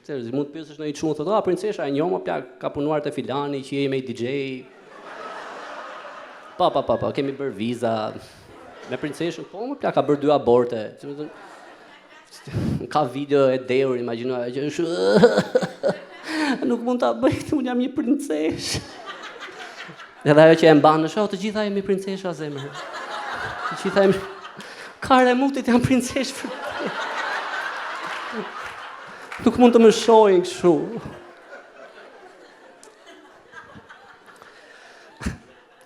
seriozisht mund të pyesësh në një çun, thotë, princesha e njoh më plak, ka punuar te filani që je me DJ. Pa, kemi bërë viza me princeshën, po më plak ka bërë 2 aborte. Ka video e deur, imagjino që është nuk mund ta bëj këtë, unë jam një princeshë. Edhe ajo që e mban në shoh, të gjitha jemi princesha zemër. Të gjitha jemi Kare mutit janë princeshë. Nuk mund të më shohin kështu.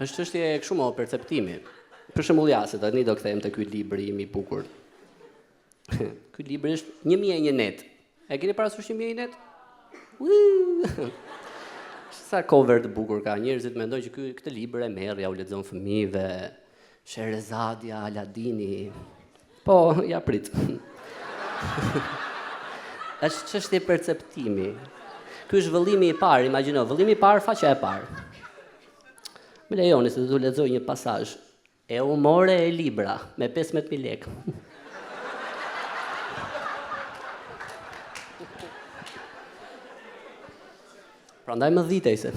Është çështje e kështu më perceptimi. Për shembull ja, se tani do kthehem te ky libri im I bukur. Ky libër është 1001 net. E keni parasysh 1001 net? Sa cover të bukur ka, njerëzit mendojnë që këtë libër e merr, ja u lexon fëmijëve, Sherezadia, Aladini. Po, ja prit. Është çështje perceptimi. Ky është vëllimi I parë, imagjino, vëllimi I parë, faqja e parë. Më lejoni se do t'u lexoj një pasazh. E u more e libra me 15.000 lekë. Prandaj më dhitej se.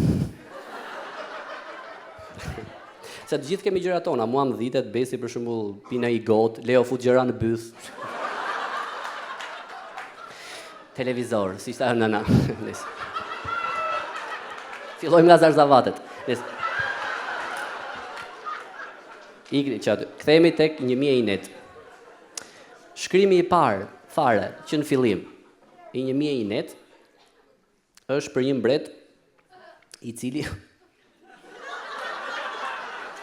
Se të gjithë kemi gjërat tona, mua më dhitet, Besi për shembull pina I got, Leo fut gjëra në byth. Televizor, si ishte nëna. Fillojmë nga zarzavatet. Ikri çat. Kthehemi tek 1001 net. Shkrimi I parë, fare, që në fillim I 1001 net është për një mbret I cili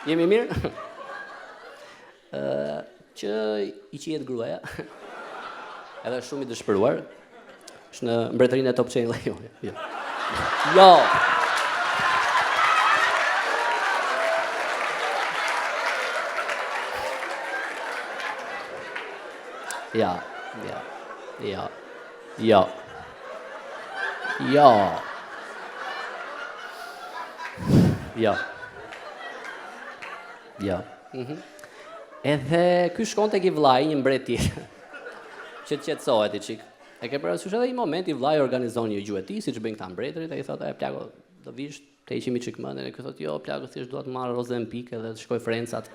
jemi mirë? Që I qiet gruaja. Edhe është shumë i dëshpëruar. Është në mbretërinë e Top Channel. Jo. Jo. Ja. Edhe ky shkon tek i vllai, një mbret tjetër, që të qetësohet i çik. E ke parasysh edhe një moment i vllai organizon një gjuhë e tij, siç bëjnë këta mbretërit, ai thotë, plako, do vish, te heqim i çik mendën, e ky thotë, jo, plako, thjesht dua të marr Ozempik edhe të shkoj Frencat.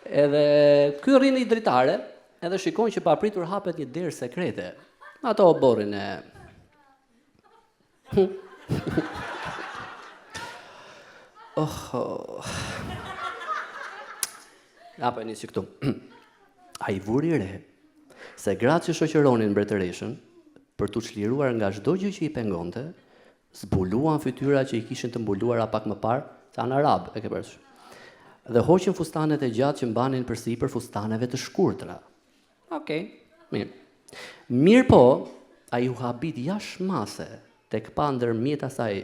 Edhe ky rrin i dritare, edhe shikon që pa pritur hapet një derë sekrete. Ato borrin e Apo e nisi këtu. A i vuri re se gratë që shoqëronin mbretëreshën për t'u çliruar nga çdo gjë që i pengonte, zbuluan fytyra që i kishin të mbuluara pak më parë, sa në arab, e ke parasysh. Dhe hoqin fustanet e gjatë që mbanin përsipër fustaneve të shkurtra. Okej, mirë. Mirë po, ai u habit jashmase tek pa ndërmjet asaj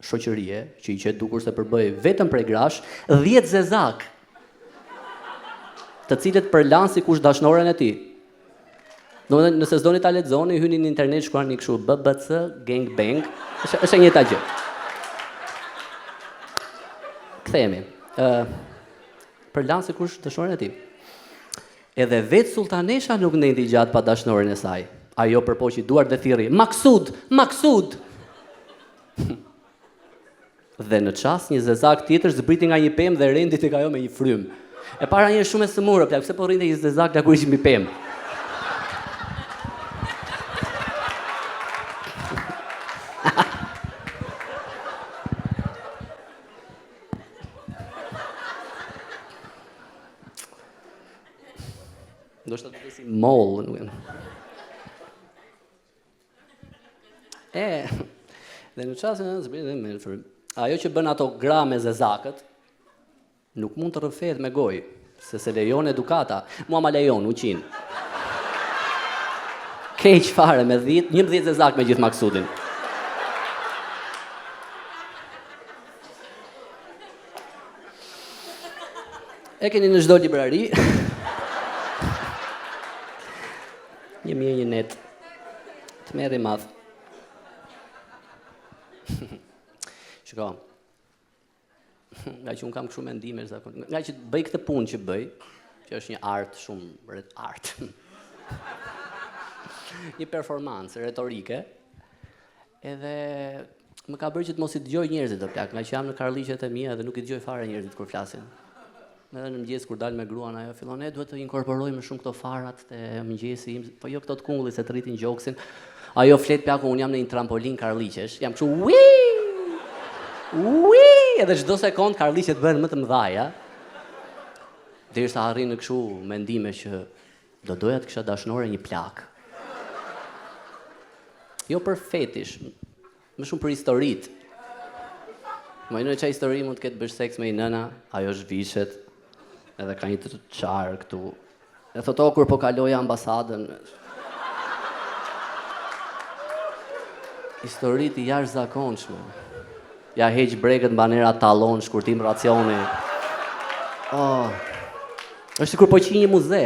shoqërie, që i qet dukur se përbëj vetëm prej grash, 10 zezak, të cilët përlan si kush dashnoren e tij. Domethënë, nëse s'doni ta lexoni, hyni në internet, shkruani kështu BBC gangbang, është e njëjta gjë. Kthehemi. Përlan si kush dashnoren e tij. Edhe vetë sultanesha nuk ndendi gjatë pa dashnoren e saj. Ajo përpoqi duart dhe thirrri: "Maksud, Maksud!" Dhe në çast një zezak tjetër zbriti nga një pemë dhe rendi tek ajo me një frym. E para një shumë e sëmurë, plak, pse po rrinte një zezak la kur ishin mbi pemë. Ndoshta të si moll, nuk e. Dhe në çastin e zbriti me frym. Ajo që bën ato gra me zezakët, nuk mund të rrëfehet me gojë, se lejon edukata. Mua ma lejon, uqin. Keq fare me 11 zezak me gjithë Maksudin. E keni në çdo librari. Një net. Të merri madh. Shiko, nga që unë kam kështu mendime, nga që bëj këtë punë që bëj, që është një art shumë art, një performancë retorike, edhe më ka bërë që të mos i dëgjoj njerëzit të plak, nga që jam në karliqet e mia dhe nuk i dëgjoj fare njerëzit kur flasin. Edhe në mëngjes kur dal me gruan ajo fillon, duhet të inkorporojmë shumë këto farat të mëngjesi im, po jo këto të kungullit se të rritin gjoksin. Ajo flet plak, unë jam në një trampolin karliqesh, jam kështu edhe çdo sekond karliqet bëhen më të mëdhaja. Derisa arrin në kështu mendime që do doja të kisha dashnore një plak. Jo për fetish, më shumë për historit. Më në çaj histori mund të ketë bësh seks me një nëna, ajo zhvishet, edhe ka një të qarë këtu. E thotë kur po kaloja ambasadën. Historit i jashtëzakonshme. Ja heq brekët banera tallon, shkurtim racioni. Është sikur po qi një muze.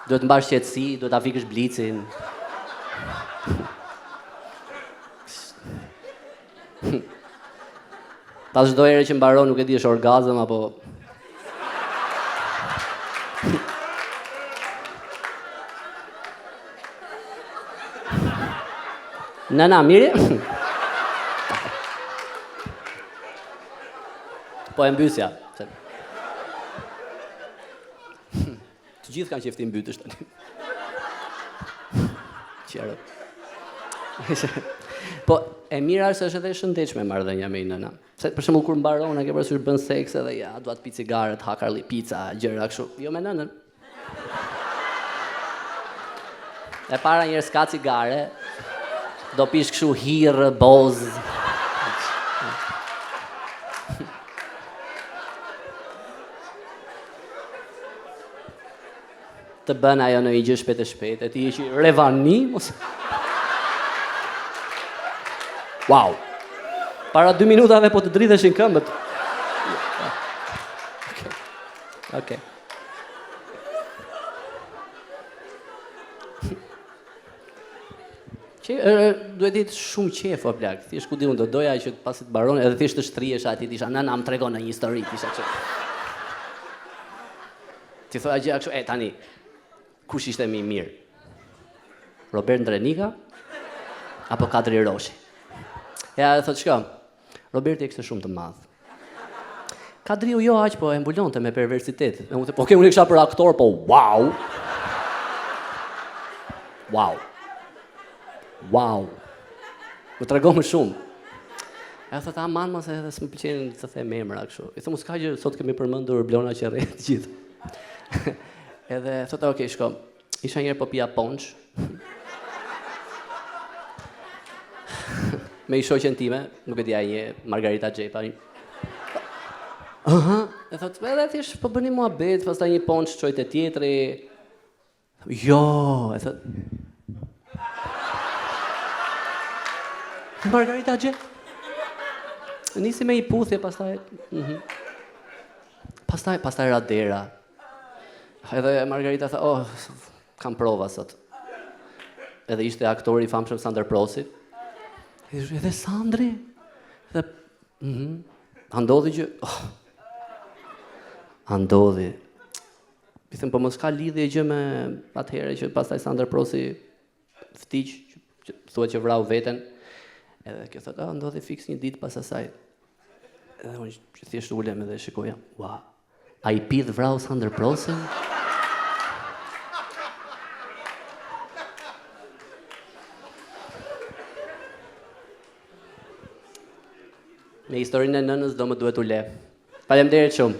Duhet të mbash qetësi, duhet ta fikësh blicin. Pas çdo herë që mbaron, nuk e di është orgazm apo Nana, mirë? Po e mbysja. Të gjithë kanë qeftin mbytësh tani. Qero. Po e mira është se është edhe shëndetshme marrëdhënia me një nëna. Se për shembull kur mbaron, e ke parasysh bën seks edhe ja, dua të pi cigaret, ha karli pica, gjëra kështu. Jo me nënën. E para njerëz ka cigare, do pish kështu hirë, boz. të bën ajo në një gjë shpejt, e ti je që revani, mos... Wow! Para 2 minutave po të dridheshin këmbët. Okej. Duhet ditë shumë qef o plak, thjesht ku di unë do doja që pasi të baron, edhe thjesht të shtrihesh aty tisha, nëna më tregon në një histori, tisha që... Ti thoja gjë kështu, tani, kush ishte më i mirë? Robert Ndrenika apo Kadri Roshi? Ja, thot shko, Roberti e kishte shumë të madh. Kadriu jo aq, po e mbulonte me perversitet. Po unë e kisha për aktor, po wow! Wow! Wow! Më tregon më shumë. E thot, aman mos edhe s'më pëlqen të them emra kështu. I them, s'ka gjë, sot kemi përmendur Blona Qerrë të gjithë. Edhe thot, okay, shko. Isha njerë po pija ponç. Me i shoqen time, nuk e di një Margarita Xhepa. E thot, edhe thjesht po bëni muhabet, pastaj një ponç çoj te tjetri. Jo, e thot. Margarita Xhe. Nisi me i puthje, pastaj... Pastaj radera. Edhe Margarita tha, kam prova sot. Edhe ishte aktori i famshëm Sander Prosi. Edhe Sandri. Edhe... Andodhi që... Andodhi. I them, po mos ka lidhje gjë me atëherë që pastaj Sander Prosi vdiq, thua që vrau veten. Edhe kjo thot, ndodhi fiks një ditë pas asaj. Edhe unë që thjesht ulem edhe shikoja, ua, a i pidh vrau Sander Prosin? Me historinë e nënës do më duhet u le. Faleminderit shumë.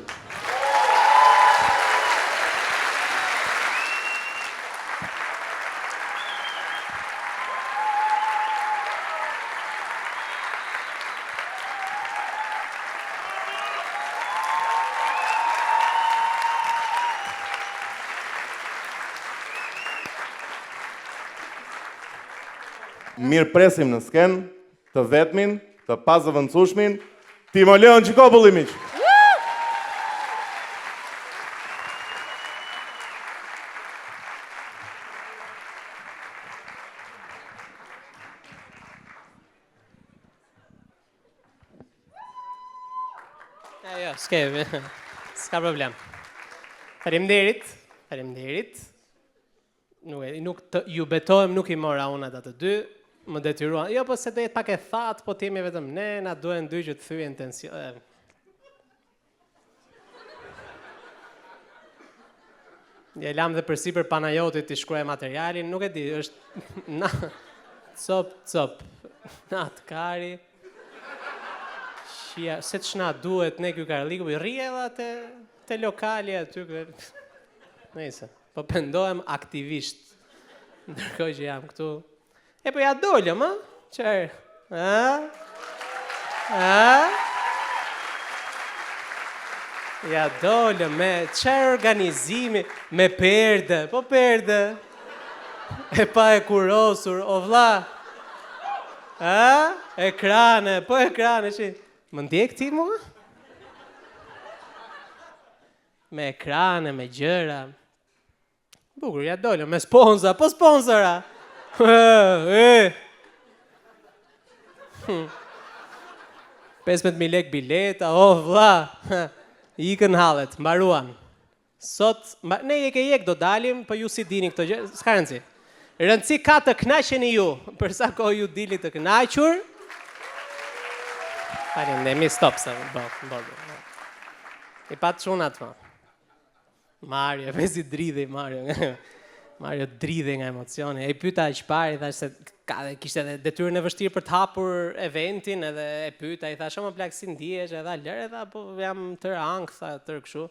Mirë presim në sken, të vetmin, të pazëvendësueshmin, Timoleon Gjikopulli miq. Jo, s'ka problem. Faleminderit. Ju betohem nuk I mora unë ata të dy, më detyruan. Jo, po se do jetë pak e thatë, po t'jemi vetëm ne, na duhen dy që të thyen tension. Ja lam dhe përsipër Panajotit t'i shkruaj materialin, nuk e di, është cop, natë kari, shia, se ç'na duhet ne ky Karliku, rri edhe te lokali aty, nëse, po pendohem aktivisht, ndërkohë që jam këtu. E po ja dolëm, Qërë? Ja dolëm me qërë organizimi, me perde, po perde. E pa e kurosur, o vlla. Ekrane, po ekrane, që... Më ndjek ti mua? Me ekrane, me gjëra. Bukur, ja dolëm, me sponsa, po sponsora. 15.000 lek bileta, o vlla, ikën hallet, mbaruan. Sot, ne jek do dalim, po ju si dini këto gjë, s'ka rëndësi. Rëndësi ka të kënaqeni ju, përsa kohë ju dili të kënaqur. Mi stop sa, I patë shunat, ma. Mario, me si dridhe Mario. Mario dridhe nga emocioni. E pyeta që pari, thash se kishte edhe detyrën e vështirë për të hapur eventin, edhe e pyeta, I thash, më plak si ndihesh, edhe lër, edhe po jam tër ankth, tër kështu.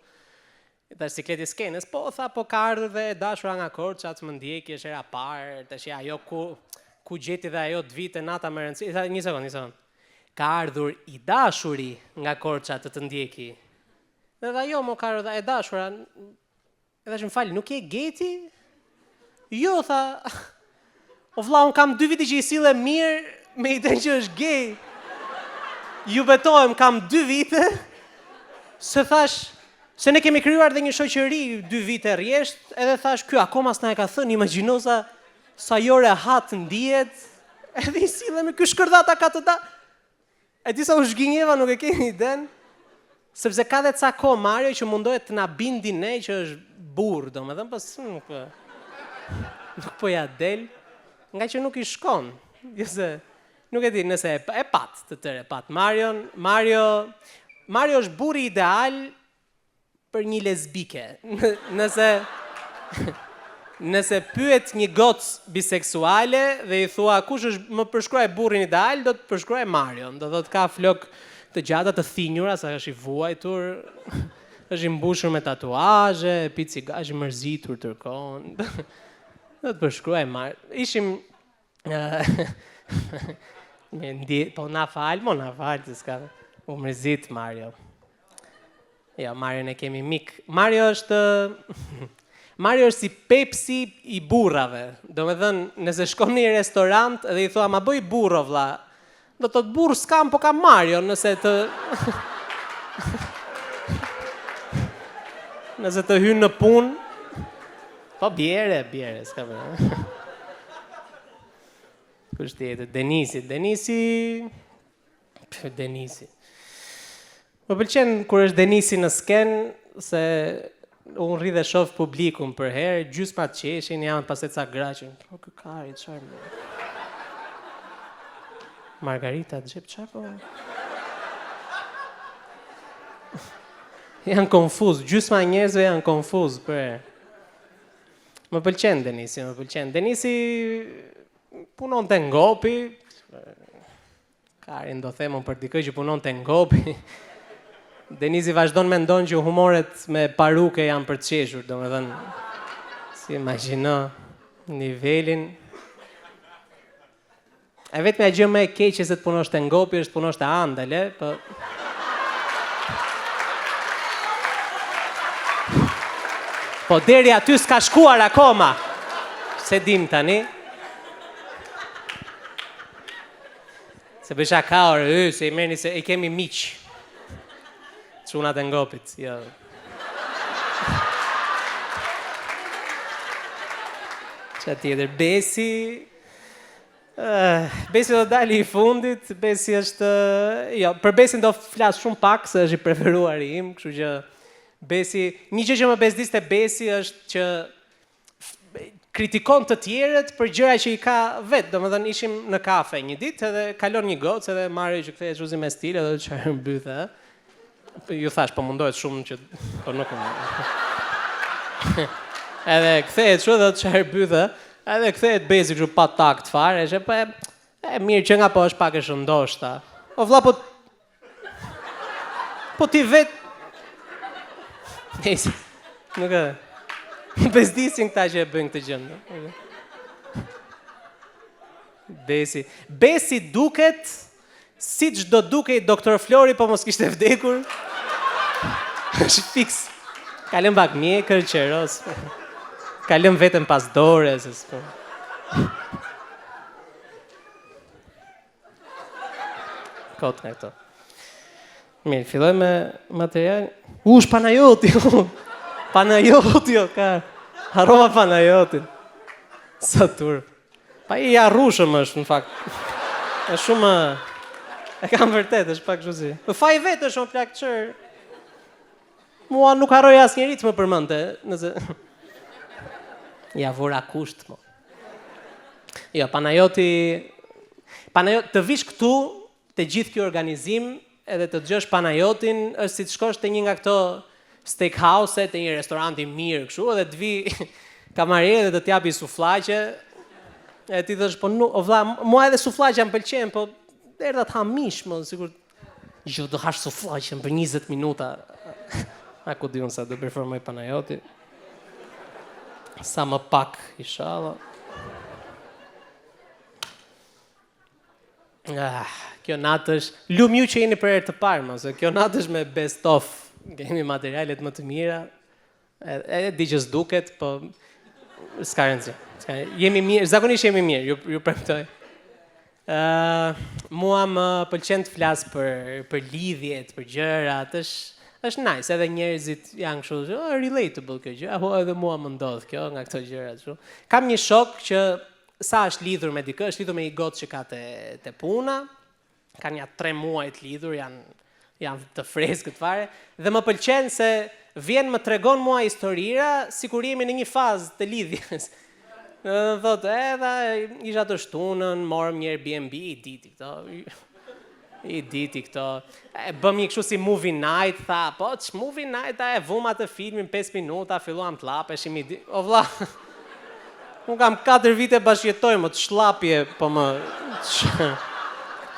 I thash sikleti skenës, po tha, po ka ardhur dhe e dashura nga Korçat, më ndjekjesh era parë, tash ajo ku gjeti dhe ajo të vite nata më rëndësi. I tha, një sekond. Ka ardhur I dashuri nga Korçat të ndjeki. Dhe ajo më ka ardhur e dashura. Edhe thash, më fal, nuk je geti? Jo, tha, o vlla, unë kam 2 vite që i sille mirë me idenë që është gay. Ju betohem, kam 2 vite, se thash, se ne kemi krijuar dhe një shoqëri 2 vite rresht, edhe thash, ky akoma s'na e ka thënë, imagjino sa jore hat ndihet, edhe i sille me ky shkërdata ka të da. E di sa u zhginjeva, nuk e keni iden, sepse ka dhe ca kohë Mario që mundohet të na bindi ne që është burr, domethënë pas nuk po ja del, nga që nuk i shkon. Jose, nuk e di nëse e pat të tërë, pat Mario është burri ideal për një lesbike. Nëse pyet një gocë biseksuale dhe i thua kush është më përshkruaj burrin ideal, do të përshkruaj Marion. Do të ka flok të gjata të thinjura, sa është i vuajtur, është i mbushur me tatuazhe, pi cigare, është i mërzitur tërkohën. Do të përshkruaj Marion. Ishim po na fal, se s'ka. U mërzit Mario. Ja, Mario ne kemi mik. Mario është si Pepsi i burrave. Do me thënë, nëse shkon në një restorant edhe i thua, ma bëj burro vlla. Do të të burr s'kam, po ka Mario, nëse të hynë në punë. Po bjere, s'ka përë. Kush tjetër? Denisi. Më pëlqen kur është Denisi në sken, se unë rri dhe shoh publikun për herë, gjysma të qeshin, janë paset ca graqin. Po kërkari, qarë më? Margarita, gjep qarë po? Janë konfuz, gjysma njerëzve janë konfuz për herë. Më pëlqen Denisi, Denisi punon të ngopi, Karin do themon për dikë që punon të ngopi. Denisi vazhdon me ndonë që humoret me paruke janë për të qeshur, do me dhënë, si imagjino nivelin. E vetë me a gjë me e keqe se të punosh të ngopi, është punosh të andale, po deri aty s'ka shkuar akoma, se dim tani. Se bësha ka orë, se i merni se i kemi miqë. Çunat e ngopit, jo. Qa tjetër, Besi do dali i fundit, Besi është, jo, për Besin do flas shumë pak, se është i preferuar i im, kështu që Besi, një gjë që më bezdiste Besi është që kritikon të tjerët për gjëra që i ka vetë, domethënë ishim në kafe një ditë edhe kalon një gocë edhe Mario që kthehet shuzi me stil edhe çfarë mbythe. Ju thash, po mundohet shumë që po nuk edhe kthehet shu dhe çfarë mbythe, edhe kthehet Besi kështu pa takt fare, është po e mirë që nga po është pak e shëndoshta. O vlla po ti vetë nuk e bezdisin këta që e bëjnë këtë gjëmë. Besi duket si që do duke i doktor Flori, po mos kishte vdekur. është fiks. Kalëm bak mjekër, qeros. Kalëm vetëm pas dore. Kot nga këto. Mirë, filloj me material. Shpanajoti! Panajoti, ka. Harova Panajotin. Sa turp. Pa i arrushëm është, në fakt. E shumë... E kam vërtet, është pak shuzi. Faj vetë është më plak qërë. Mua nuk harroj as njeri të më përmënte. Nëse... Ja, vura kusht, mo. Jo, Panajoti... Të vish këtu, të gjithë kjo organizim, edhe të dëgjosh Panajotin, është si të shkosh të një nga këto steakhouse, të një restoranti mirë, kështu, edhe të vi kamarierë dhe të t'japi suflaqe, e ti thësh, po nuk, o vlla, mua edhe suflaqe më pëlqen, po erdha të ha mish, më, sigur, jo, do hash suflaqe për 20 minuta. A ku di unë sa do performoj Panajoti. Sa më pak, inshallah. Kjo natë është, lum ju që jeni për herë të parë, se kjo natë është me best of, kemi materialet më të mira, E di që s'duket, po s'ka rëndësi. Jemi mirë, zakonisht jemi mirë, ju premtoj. Mua më pëlqen të flas për lidhjet, për gjërat, është nice, edhe njerëzit janë kështu, relatable kjo gjë, apo edhe mua më ndodh kjo nga këto gjërat kështu. Kam një shok që sa është lidhur me dikë, është lidhur me një gotë që ka te puna, kanë ja 3 muaj të lidhur, janë të freskët fare, dhe më pëlqen se vjen më tregon mua historira sikur jemi në një fazë të lidhjes. Thotë, edhe isha të shtunën, morëm një Airbnb, i diti këto, bëm një kështu si movie night, tha, po që movie night, e vum atë filmin 5 minuta, filluam të lapeshim, o vlla, unë kam 4 vite bashkjetoj, më të shlapje, po më,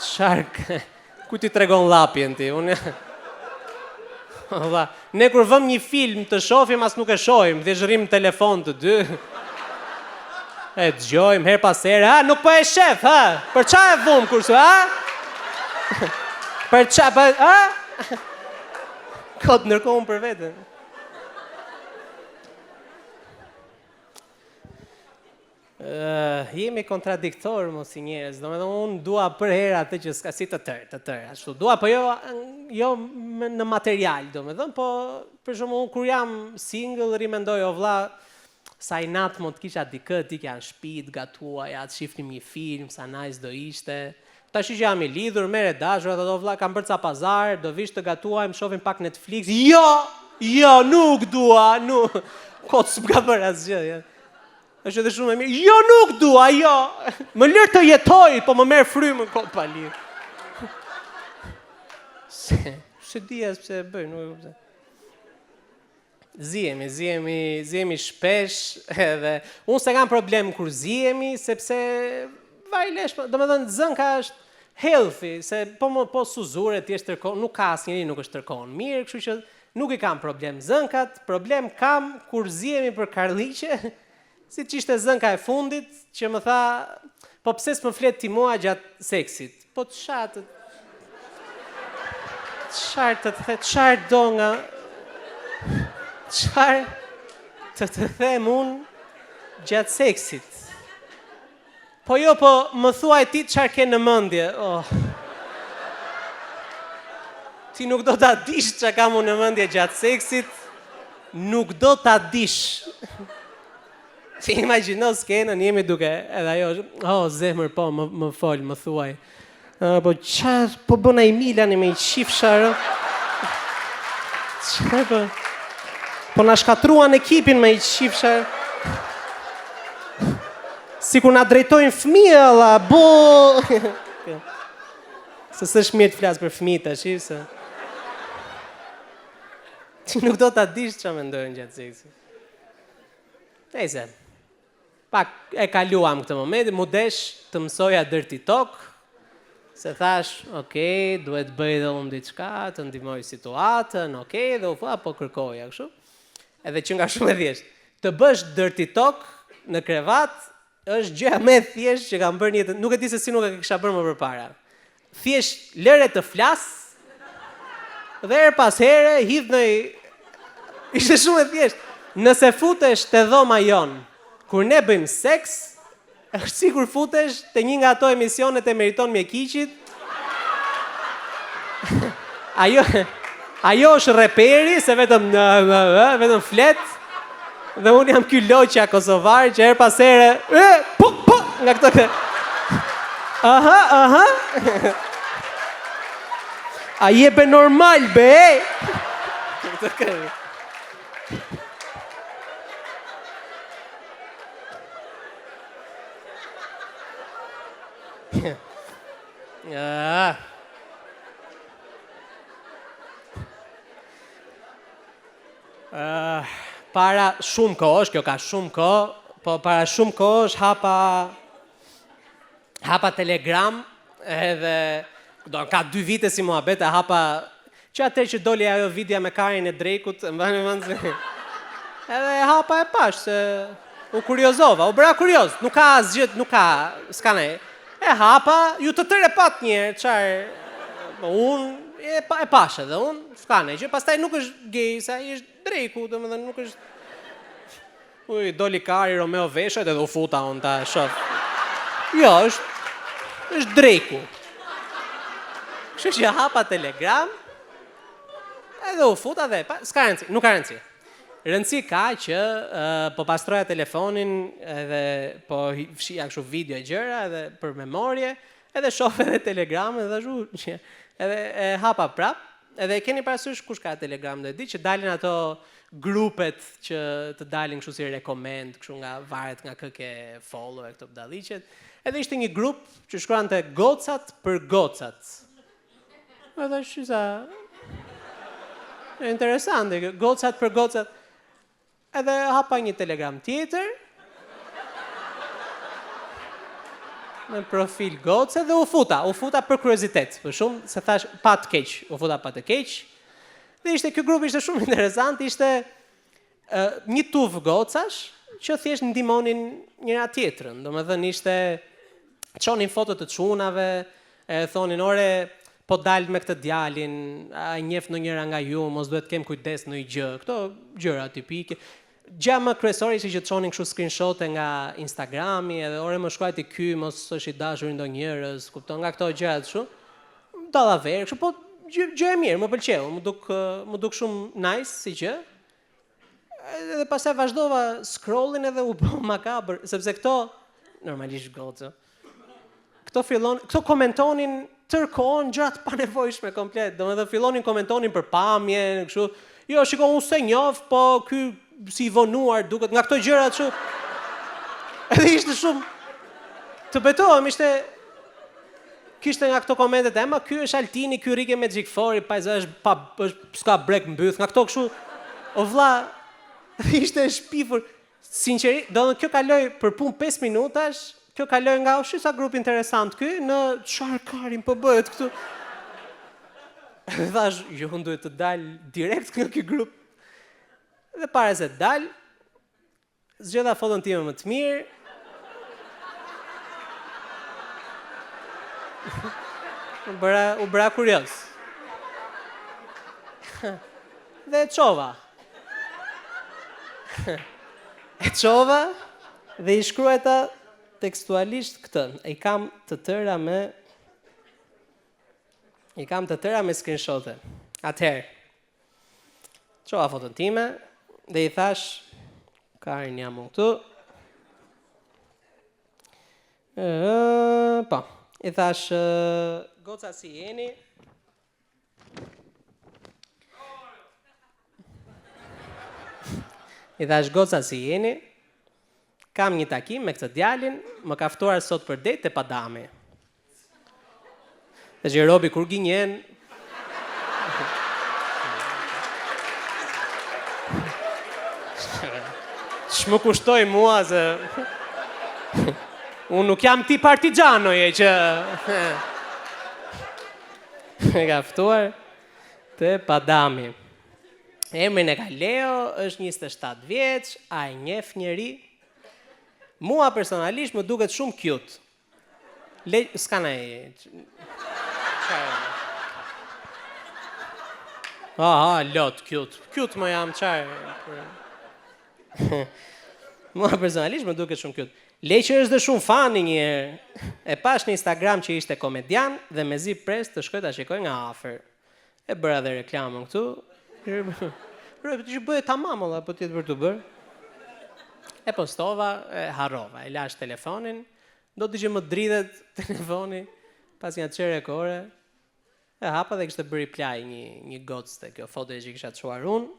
qarkë, ku ti tregon lapjen ti, unë, o vlla, ne kur vëm një film të shohim, as nuk e shohim, dhe zhërim telefon të dy, e dëgjojmë her pas here, nuk po e shef, për qa e vum kurse, për qa, Kot ndërkohën për veten. Jemi kontradiktor mos si njerëz, domethënë unë dua për herë atë që s'ka si të tërë, ashtu dua, po jo në material, domethënë, po për shembull kur jam single rimendoj o vlla sa i natë mund të kisha dikë, ti kja në shtëpi, të gatuaja, të shifnim një film, sa nice do ishte. Tash që jam i lidhur, mere dashur, atë do vlla, kam bërë ca pazar, do vish të gatuajmë, shohim pak Netflix. Jo, nuk dua, nuk. Kot s'mka bërë asgjë, ja. Është edhe shumë e mirë. Jo, nuk dua, jo. Më lër të jetoj, po më merr frymën kot pa lidh. Se di as pse e bëj, nuk e kuptoj. Zihemi shpesh edhe unë se kam problem kur zihemi sepse vajlesh, domethënë zënka është healthy, se po suzure ti është tërkohën, nuk ka asnjëri nuk është tërkohën mirë, kështu që nuk i kam problem zënkat, problem kam kur zihemi për karliqe, si që ishte zënka e fundit që më tha, po pse s'më flet ti mua gjatë seksit? Po të shatët. Çfarë do nga Qarë të them unë gjatë seksit? Po jo, po më thuaj ti qarë ke në mendje. Ti nuk do ta dish çka kam unë në mendje gjatë seksit, nuk do ta dish. Ti imagjino skenën, jemi duke, edhe ajo, zemër, po, më fol, më thuaj. Po qarë, po bëna i Milani me i qifsha, qarë, po... Po na shkatruan ekipin me i qifsha. Sikur na drejtojnë fëmijë, alla, bo. Se s'është mirë të flas për fëmijët tash, se. Ti nuk do ta dish çfarë mendojnë gjatë seksit. Nëse. Pak e kaluam këtë moment, mu desh të mësoja dirty talk. Se thash, okay, duhet bëj edhe unë diçka, të ndihmoj situatën, okay, dhe u tha po kërkoja kështu. Edhe që nga shumë e thjesht. Të bësh dirty talk në krevat është gjëja më e thjeshtë që kam bërë në jetën. Nuk e di se si nuk e kisha bërë më përpara. Thjesht lëre të flas dhe her pas here hidh në ishte shumë e thjeshtë. Nëse futesh te dhoma jon, kur ne bëjmë seks, është sikur futesh te një nga ato emisionet e Meriton Mjekiqit. Ajo është reperi, se vetëm flet, dhe unë jam ky loqja kosovar, që her pas here, nga këto... Aha. A jebe normal, be, Këto kërë. Para shumë kohësh, kjo ka shumë kohë, po para shumë kohësh hapa Telegram, edhe ka 2 vite si muhabet, e hapa që atër që doli ajo videa me Karin e Drekut, edhe hapa e pash, se u kuriozova, u bëra kurioz, nuk ka asgjë, s'ka ne. E hapa, ju të tërë e pat njerë, qarë, unë e pash edhe unë, s'ka ne, që pastaj nuk është gej, sa i është Dreku, domethënë nuk është Uj, doli kari Romeo Veshet edhe u futa unë ta shof. Jo, është dreku. Kështu që hapa Telegram, edhe u futa dhe, s'ka rëndësi, nuk ka rëndësi. Rëndësi ka që po pastroja telefonin edhe po fshija kështu video gjëra edhe për memorje, edhe shoh edhe Telegram edhe ashtu, edhe e hapa prap, edhe keni parasysh kush ka Telegram dhe di që dalin ato grupet që të dalin kështu si rekomend, kështu nga varet nga kë ke follow e këto budalliqet. Edhe ishte një grup që shkruante gocat për gocat. Edhe shisa interesante, gocat për gocat. Edhe hapa një Telegram tjetër, me profil goce dhe u futa për kuriozitet, për shumë se thash pa të keq, u futa pa të keq. Dhe ishte ky grup ishte shumë interesant, ishte një tuf gocash që thjesht ndihmonin njëra tjetrën. Domethënë ishte çonin foto të çunave, thonin ore po dal me këtë djalin, a njeh ndonjëra nga ju, mos duhet kem kujdes në një gjë. Këto gjëra tipike. Gjë më kryesore ishte që të çonin kështu screenshote nga Instagrami, edhe ore më shkruajti ky, mos është i dashur ndonjëherës, kupton, nga këto gjëra kështu. Dallaver, kështu, po gjë e mirë, më pëlqeu, më duk shumë nice si gjë. Edhe pastaj vazhdova scrollin edhe u bë makabër, sepse këto normalisht gocë. Këto komentonin tërkohën gjërat pa nevojshme komplet. Domethënë fillonin komentonin për pamjen, kështu. Jo, shiko, unë se njoh, po ky si i vonuar duket nga këto gjëra kështu. Edhe ishte shumë të betohem, kishte nga këto komentet ema, ky është Altini, ky rike me Xhikfori, pajza është s'ka brek mbyth, nga këto kështu. O vlla, ishte shpifur. Sinqerisht, domethënë kjo kaloi për punë 5 minutash. Kjo kaloi nga sa grup interesant ky në çfarë karin po bëhet këtu. Thash, jo, unë duhet të dal direkt nga ky grup. Dhe para se dal, zgjodha foton time më të mirë. U bëra kurioz. Dhe e çova. Dhe i shkruajta tekstualisht këtë. I kam të tëra me screenshote. Atëherë, çova foton time dhe i thash, Karin jam unë këtu. Po, i thash, goca si jeni? I thash, goca si jeni? Kam një takim me këtë djalin, më ka ftuar sot për date te Padami. Dhe që Robi kur gjenjen, ç'më kushtoi mua se unë nuk jam ti partizanoje që me ka ftuar te Padami. Emrin e ka Leo, është 27 vjeç, a e njeh njëri. Mua personalisht më duket shumë cute. S'ka nej. Lot cute. Cute më jam çfarë. Mua personalisht më duket shumë cute. Leqër është dhe shumë fani një herë. E pash në Instagram që ishte komedian dhe mezi pres të shkoj ta shikoj nga afër. E bëra dhe reklamën këtu. Që bëhet tamam olla, po ti për të bërë. E postova, e harrova, e lash telefonin, do të që më dridhet telefoni, pas një qere kore, e hapa dhe kështë bëri plaj një gocë të kjo foto që kisha të shuar unë,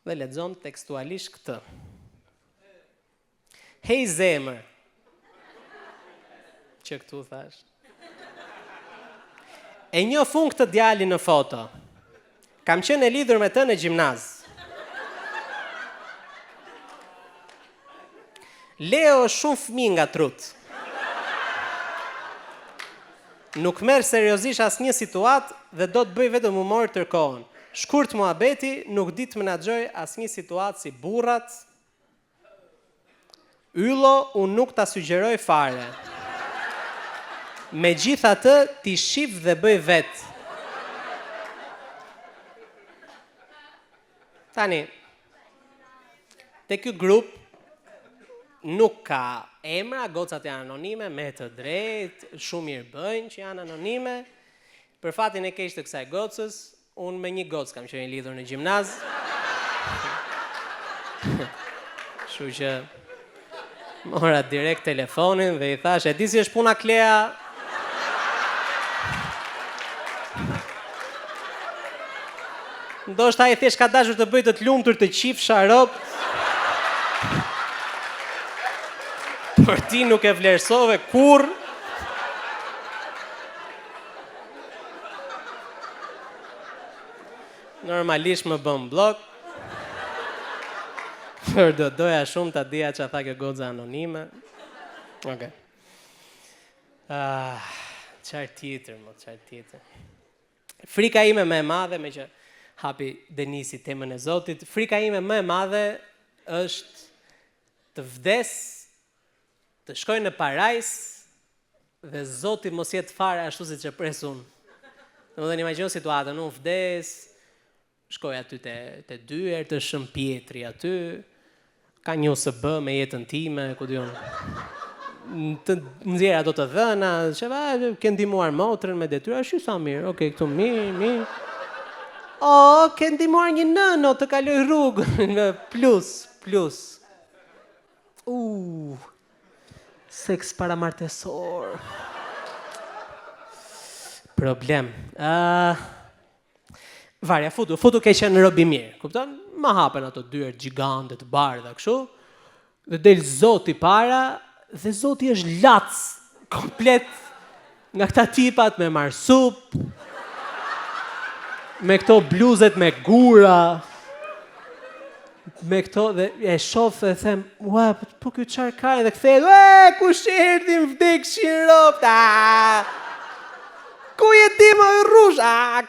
dhe lexon tekstualisht këtë. Hej zemër, që këtu thash. E një fun këtë djali në foto, kam qenë e lidhur me të në gjimnaz. Leo është shumë fëmijë nga trut. Nuk merr seriozisht asnjë situatë dhe do të bëj vetëm humor tërkohën. Shkurt muhabeti, nuk di të menaxhoj asnjë situatë si burrat. Yllo, unë nuk ta sugjeroj fare. Megjithatë, ti shif dhe bëj vetë. Tani, te ky grup nuk ka emra, gocat janë anonime, me të drejtë, shumë mirë bëjnë që janë anonime. Për fatin e keq të kësaj gocës, unë me një gocë kam qenë lidhur në gjimnaz. Kështu që mora direkt telefonin dhe i thash, e di si është puna Klea? Ndoshta ai thjesht ka dashur të bëj të lumtur të qifsha rob. Por ti nuk e vlerësove kurrë. Normalisht më bëm blok. Por doja shumë ta dija ç'a tha kjo goca anonime. Okej. Çfarë tjetër. Frika ime më e madhe, me që hapi Denisi temën e Zotit, frika ime më e madhe është të vdes, të shkoj në parajs dhe Zoti mos jetë fare ashtu siç e pres unë. Domethënë imagjino situatën, unë vdes, shkoj aty te dyer të Shën Pietri aty, ka një USB me jetën time, ku diun. Të nxjerr ato të dhëna, ke ndihmuar motrën me detyra, shi sa mirë. Okej, këtu mirë. Ke ndihmuar një nëno të kaloj rrugën, plus. Seks paramartesor. Problem. Varja, futu ke qenë robi mirë, kupton? Ma hapen ato dyer gjigante të bardha kështu. Dhe del Zoti para, dhe Zoti është lac komplet nga këta tipat me marsup, me këto bluzet me gura, me këto, dhe e shoh dhe them, ua, po ky çfarë ka? Dhe kthehet, kush erdhi më vdekshin rob? Ku je ti më rrush?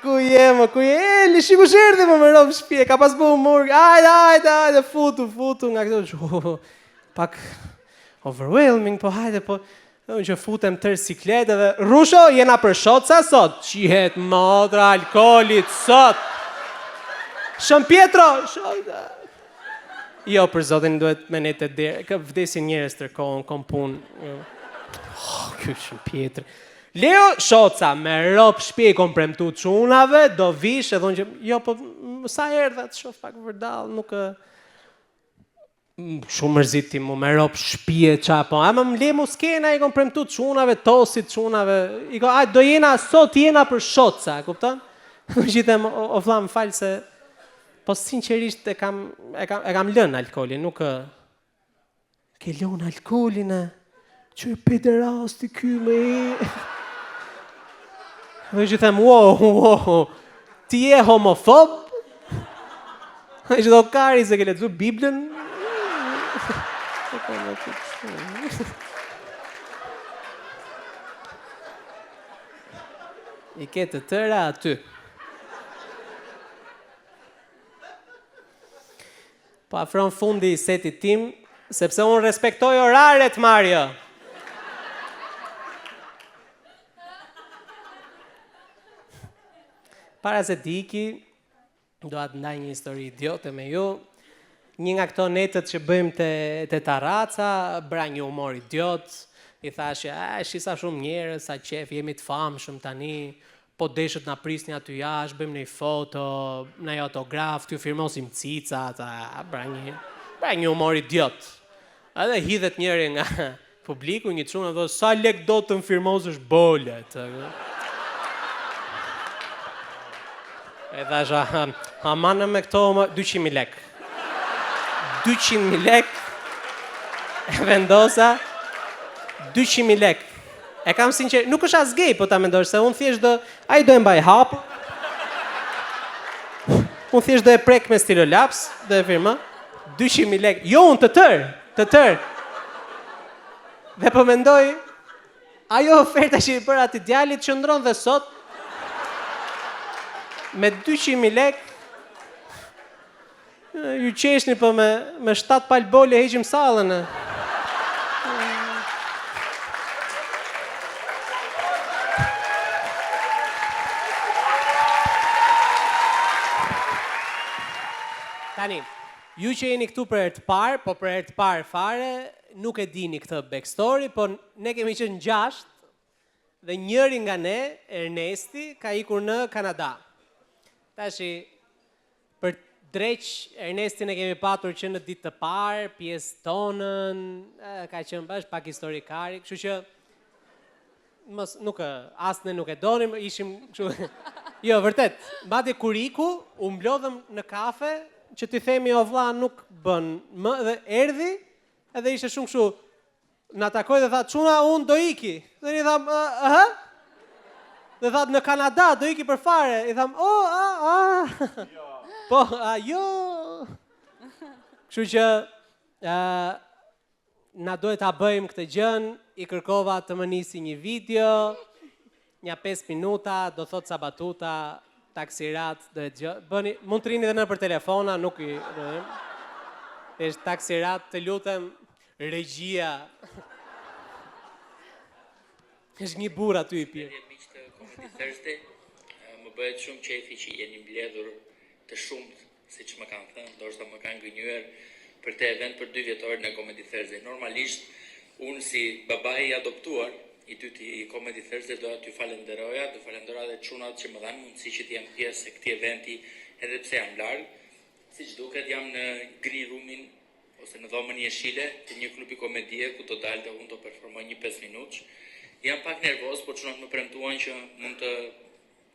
Ku je? Li shikush erdhi më rob shtëpi, ka pas bëu humor. Hajde, futu nga këto. Pak overwhelming, po hajde, po që futem tërë sikletë dhe Rusho, jena për shoca sot? Qihet modra alkoolit sot. Shën Pietro, jo, për Zotin duhet me ne të derë, ka vdesin njerëz tërkohën, kom punë. Ky Shën Pietri. Leo, shoca, me rob shpje i kom premtu çunave, do vish, edhe unë që, jo, po, sa erdha të shoh pak vërdall, nuk shumë mërzit ti mu me rob shpje qa, po, më le mu skena, i kom premtu çunave, tosit çunave, i kom, do jena, sot jena për shoca, kupton? Unë gjithem, o vlla më falë se, po sinqerisht e kam lënë alkoolin, nuk ke lënë alkoolin që e pederasti ky me Dhe që them, wow, ti je homofob? Dhe që do kari se ke lexuar Biblën? I ke të tëra aty. Po afron fundi i setit tim, sepse unë respektoj oraret, Mario. Para se t'iki, do atë ndaj një histori idiote me ju. Një nga këto netët që bëjmë te Taraca, bra një humor idiot, i thashe, shisa shumë njerëz, sa qef, jemi të famshëm tani, po deshët na prisni aty jashtë, bëjmë një foto, një autograf, t'ju firmosim cicat, bra një humor idiot. Edhe hidhet njëri nga publiku, një çunë, dhe sa lek do të më firmosësh bolet. E thasha, manë me këto 200.000 lek. 200.000 lek, e vendosa, 200.000 lek. E kam sinqer, nuk është as gay, po ta mendosh, se unë thjesht a i do e mbaj hapë, unë thjesht do e prek me stilolaps, do e firma, 200.000 lek, jo unë të tërë. Dhe po mendoj, ajo oferta që i për ati djalit qëndron dhe sot, me 200.000 lek, ju qeshni po me 7 palë bole heqim sallën. Tani, ju që jeni këtu për herë të parë, po për herë të parë fare, nuk e dini këtë backstory, po ne kemi qenë 6 dhe njëri nga ne, Ernesti, ka ikur në Kanada. Tashi, për dreq, Ernestin e kemi patur që në ditë të parë, pjesë tonën, ka qenë bash pak historikari, kështu që asne nuk e donim, ishim kështu. Jo, vërtet, mbati kur iku, u mblodhëm në kafe, që t'i themi o vlla nuk bën më, dhe erdhi, edhe ishte shumë kështu, na takoi dhe tha, çuna, unë do iki. Dhe i tham, Dhe thatë, në Kanada, do iki për fare. I tham, po, jo. Kështu që, na duhet ta bëjmë këtë gjën, i kërkova të më nisi një video, një 5 minuta, do thot sa batuta, taksirat, bëni, mund të rini dhe në për telefona, nuk i rëjmë. Ishtë taksirat, të lutem, regjia. Është një burr aty i pirë. Comedy Thursday, më bëhet shumë qefi që jeni mbledhur të shumët, siç më kanë thënë, ndoshta më kanë gënjur për të event për 2 vjetorin e Comedy Thursday. Normalisht, unë si babai i adoptuar, i dyti i Comedy Thursday, do t'ju falenderoja, do falenderoja dhe çunat që më dhanë mundësi që t'jam pjesë e këtij eventi, edhe pse jam larg. Siç duket, jam në green roomin ose në dhomën jeshile të një klubi komedie ku do dalte unë do performoj një 5 minutësh. Jam pak nervoz, por çunat më premtuan që mund të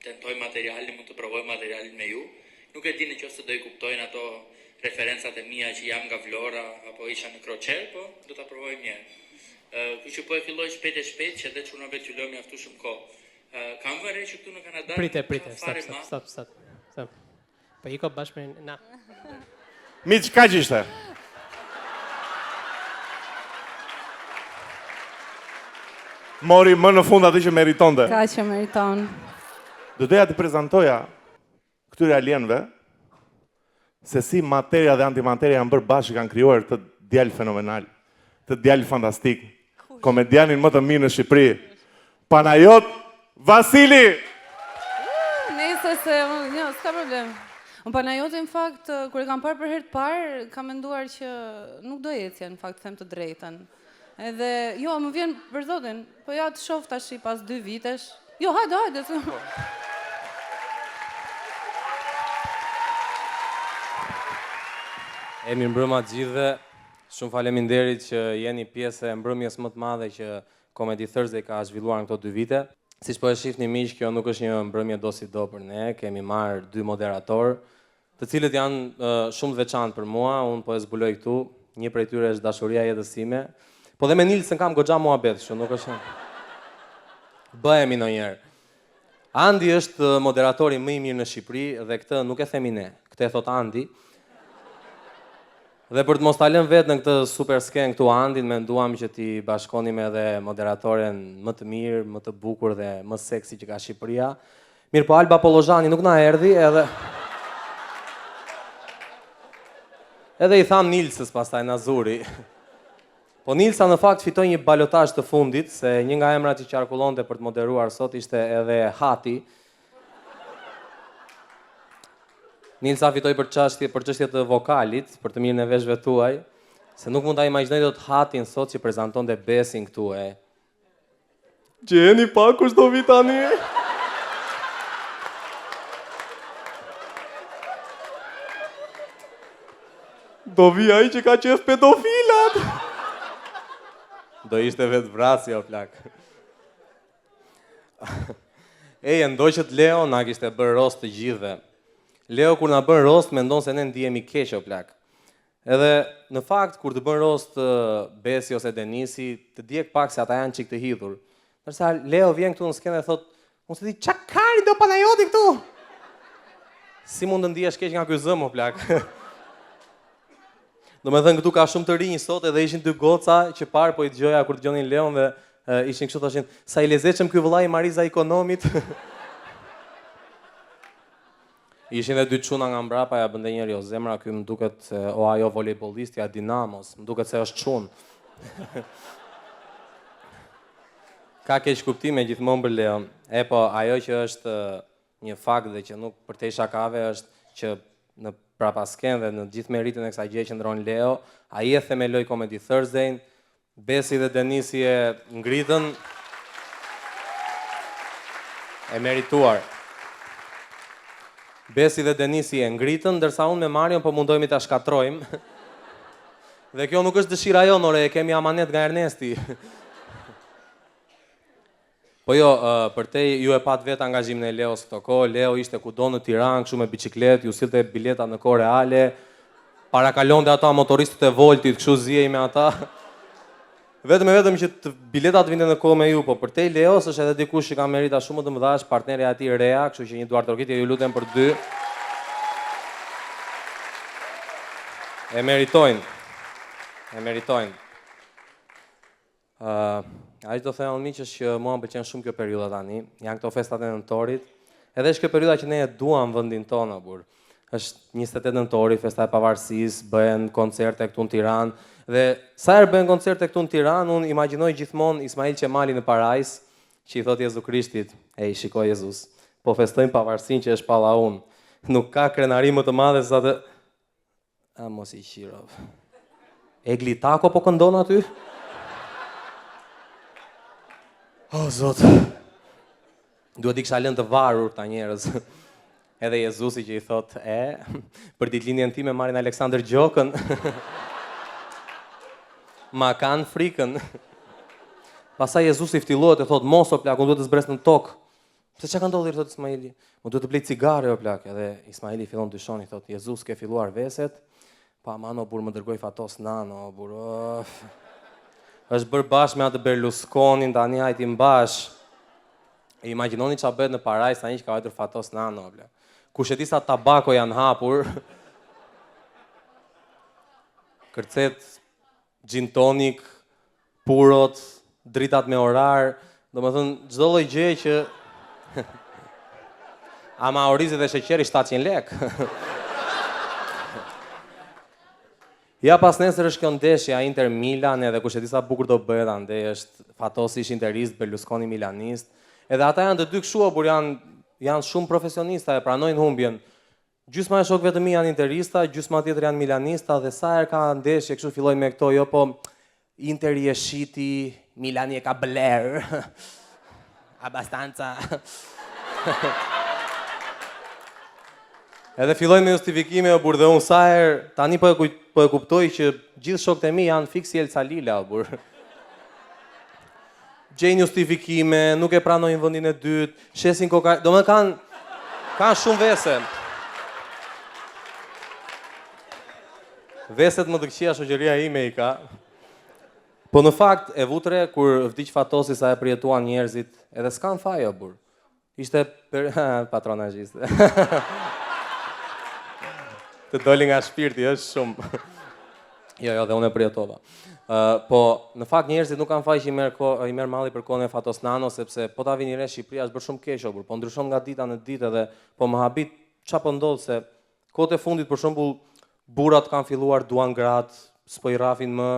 tentoj materialin, mund të provoj materialin me ju. Nuk e di nëse do i kuptojnë ato referencat e mia që jam nga Vlora apo isha në Kroçer, po do ta provoj mirë. Kështu që po e filloj shpejt që edhe çunave t'ju lë mjaftu shumë kohë. Kam vënë që këtu në Kanada. Prite, stop. Po iko bashkë me na. Miq, kaq ishte. Mori më në fund atë që meritonte. Ka që meriton. Do doja t'i prezantoja këtyre alienëve se si materia dhe antimateria janë bërë bashkë, kanë krijuar të djalë fenomenal, të djalë fantastik, komedianin më të mirë në Shqipëri, Panajot Vasili. Nëse se, jo, s'ka problem. Unë Panajotin, në fakt, kur e kam parë për herë të parë, kam menduar që nuk do ecje, në fakt, them të drejtën. Edhe, jo, më vjen për zotin, po ja të shoh tash pas 2 vitesh. Jo, hajde. E mirë mbrëma të gjithëve, shumë faleminderit që jeni pjesë e mbrëmjes më të madhe që Comedy Thursday ka zhvilluar në këto 2 vite. Siç po e shihni miq, kjo nuk është një mbrëmje do si do për ne, kemi marrë 2 moderatorë, të cilët janë shumë të veçantë për mua, unë po e zbuloj këtu, një prej tyre është dashuria e jetës time. Po dhe me Nilsen kam goxha muhabet, kështu nuk është. Bëhemi ndonjëherë. Andi është moderatori më i mirë në Shqipëri dhe këtë nuk e themi ne, këtë e thot Andi. Dhe për të mos ta lënë vetë në këtë super sken këtu Andin, menduam që t'i bashkonim edhe moderatoren më të mirë, më të bukur dhe më seksi që ka Shqipëria. Mirë, po Alba Pollozhani nuk na erdhi edhe i tham Nilsës pastaj na zuri. Po Nilsa në fakt fitoi një balotazh të fundit, se një nga emrat që qarkullonte për të moderuar sot ishte edhe Hati. Nilsa fitoi për çështje të vokalit, për të mirën e veshëve tuaj, se nuk mund ta imagjinoj dot Hatin sot që prezantonte Besin këtu e. Gjeni pa kush do vi tani? Do vi ai që ka qef pedofilat. Do ishte vetë vrasja o plak. Ndoqët Leo na kishte bërë rost të gjithëve. Leo kur na bën rost mendon se ne ndihemi keq o plak. Edhe në fakt kur të bën rost Besi ose Denisi, të diek pak se ata janë çik të hidhur. Ndërsa Leo vjen këtu në skenë dhe thot, unë se di çka kari do Panajoti këtu. Si mund të ndihesh keq nga ky zëm o plak? Do me thënë këtu ka shumë të rinj sot edhe ishin 2 goca që parë po i dëgjoja kur dëgjonin Leon dhe ishin kështu thoshin, sa i lezetshëm ky vëllai Mariza Ikonomit. Ishin edhe 2 çuna nga mbrapa, ja bënte njëri, o zemra, ky më duket se o ajo volejbollistja Dinamos, më duket se është çun. Ka keq kuptime gjithmonë për Leon. Po ajo që është një fakt dhe që nuk përtej shakave është që në prapasken dhe në gjithë meritën e kësaj gjë që ndron Leo. Ai e themeloi Comedy Thursday, Besi dhe Denisi e ngritën, e merituar. Besi dhe Denisi e ngritën, ndërsa unë me Marion po mundohemi ta shkatrojmë. Dhe kjo nuk është dëshira jonë, ore, e kemi amanet nga Ernesti. Po jo, për te ju e pat vetë angazhimin e Leos këto kohë. Leo ishte kudo në Tiranë, kështu me biçikletë, ju sillte bileta në kohë reale, parakalonte ata motoristët e Voltit, kështu zihej me ata. Vetëm që biletat vinte në kohë me ju, po për te Leos është edhe dikush që ka merita shumë të mëdha, është partnerja e tij Rea, kështu që një duart rokitje ju lutem për 2. E meritojnë. Ai do thënë unë miq është që mua më pëlqen shumë kjo periudha tani. Janë këto festat e nëntorit. Edhe është kjo periudha që ne e duam vendin tonë, burr. Është 28 nëntori, festa e pavarësisë, bëhen koncerte këtu në Tiranë. Dhe sa herë bëhen koncerte këtu në Tiranë, unë imagjinoj gjithmonë Ismail Qemali në Parajs, që i thot Jezu Krishtit, "Ej, shiko Jezus, po festojmë pavarësinë që është palla unë. Nuk ka krenari më të madhe se atë." A mos i qirov. Egli Tako po këndon aty? O, Zot. Duhet i kisha lënë të varur ta njerëz. Edhe Jezusi që i thot, për ditëlindjen time marrin Aleksandër Gjokën. Ma kanë frikën. Pastaj Jezusi ftillohet e thot, mos o plak, unë duhet të zbres në tokë. Pse çka ka ndodhur, thot Ismaili? Unë duhet të blej cigare o plak. Edhe Ismaili fillon të dyshon, i thot, Jezus ke filluar veset. Pa mano, burr, më dërgoj Fatos Nano, burr. Është bërë bashkë me atë Berlusconin, tani hajti mbash. E imagjinoni çfarë bëhet në Parajs tani që ka vajtur Fatos Nano, bla. Kush e di sa tabako janë hapur. Kërcet, gin tonic, purot, dritat me orar, domethënë çdo lloj gjë që ama orizi dhe sheqeri 700 lek. Ja pas nesër është kjo ndeshja Inter Milan, edhe kush e di sa bukur do bëhet andej, është Fatosi ish interist, Berlusconi milanist. Edhe ata janë të dy kështu, por janë shumë profesionista, e pranojnë humbjen. Gjysma e shokëve të mi janë interista, gjysma tjetër janë milanista, dhe sa herë ka ndeshje kështu fillojnë me këto, jo po Interi e shiti, Milani e ka bler. Abastanca. Edhe fillojnë me justifikime, o burr, dhe unë sa herë tani po e kuptoj që gjithë shokët e mi janë fiksi Elsa Lila, o burr. Gjejnë justifikime, nuk e pranojnë vendin e dytë, shesin koka, domethënë kanë shumë vese. Veset më të këqija shoqëria ime i ka. Po në fakt e vutre kur vdiq Fatosi sa e përjetuan njerëzit, edhe s'kan faj, o burr. Ishte patronazhiste. Të doli nga shpirti, është shumë. Jo, dhe unë e përjetova. Po, në fakt njerëzit nuk kanë faj që i merr malli për kohën e Fatos Nano, sepse po ta vini re Shqipëria është bërë shumë keq, o burr, po ndryshon nga dita në ditë edhe po më habit çfarë po ndodh se kohët e fundit për shembull burrat kanë filluar duan gratë, s'po i rrafin më.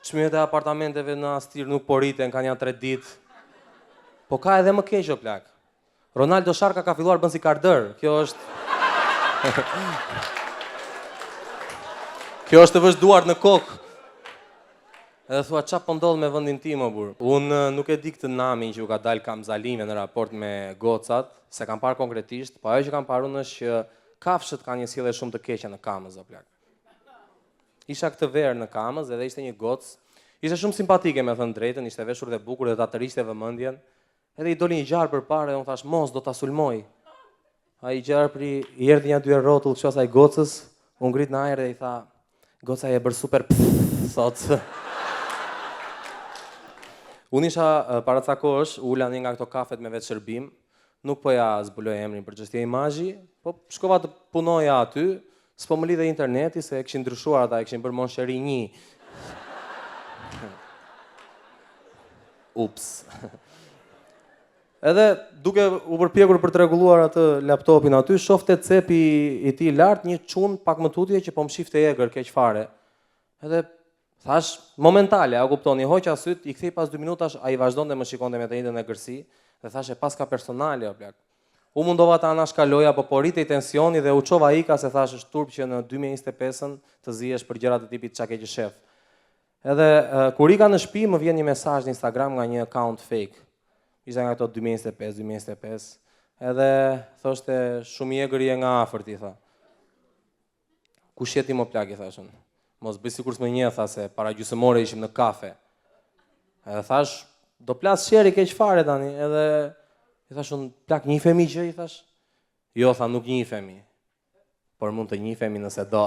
Çmimet e apartamenteve në Astir nuk po rriten, kanë janë 3 ditë. Po ka edhe më keq o plak. Ronaldo Sharka ka filluar bën si kardër. Kjo është Kjo është të vësh duart në kokë. Edhe thua, qa po ndodh me vendin tim, o burr? Unë nuk e di këtë namin që u ka dalë Kamzalime në raport me gocat, se kam parë konkretisht, po ajo që kam parë unë është që kafshët kanë një sjellje shumë të keqe në Kamës, o plak. Isha këtë verë në Kamës, edhe ishte një gocë, ishte shumë simpatike, me thënë drejtën, ishte veshur dhe bukur dhe ta tërhiqte vëmendjen. Edhe i doli një gjarë përpara dhe unë thash, mos, do ta sulmoj. Ai gjarpri i erdhi një 2 rrotull kështu asaj gocës, u ngrit në ajër dhe i tha, goca e bër super thot. Unë isha paracakosh, ula një nga këto kafet me vetë shërbim, nuk po ja zbuloj emrin për çështje imazhi, po shkova të punoja aty, s'po më lidhe interneti se e kishin ndryshuar ata, e kishin bërë Monsheri 1. Ups. Edhe duke u përpjekur për të rregulluar atë laptopin aty, shofte cepi i tij lart një çun pak më tutje që po më shifte egër keq fare. Edhe thash momentale, a kuptoni, hoqa syt, i kthej pas 2 minutash, ai vazhdonte më shikonte me të njëjtën egërsi dhe thashë pas ka personale o plak. U mundova ta anashkaloja, po rritej tensioni dhe u çova ika se thash është turp që në 2025-ën të zihesh për gjëra të tipit çka ke që shef. Edhe kur ika në shtëpi më vjen një mesazh në Instagram nga një account fake. Ishte nga ato 2025. Edhe thoshte shumë i egër je nga afërt i tha. Kush je ti më plak i thashën. Mos bëj sikur s'më njeh tha se para gjysmore ishim në kafe. Edhe thash do plas sheri keq fare tani, edhe i thash unë plak njihemi që i thash. Jo tha nuk njihemi. Por mund të njihemi nëse do.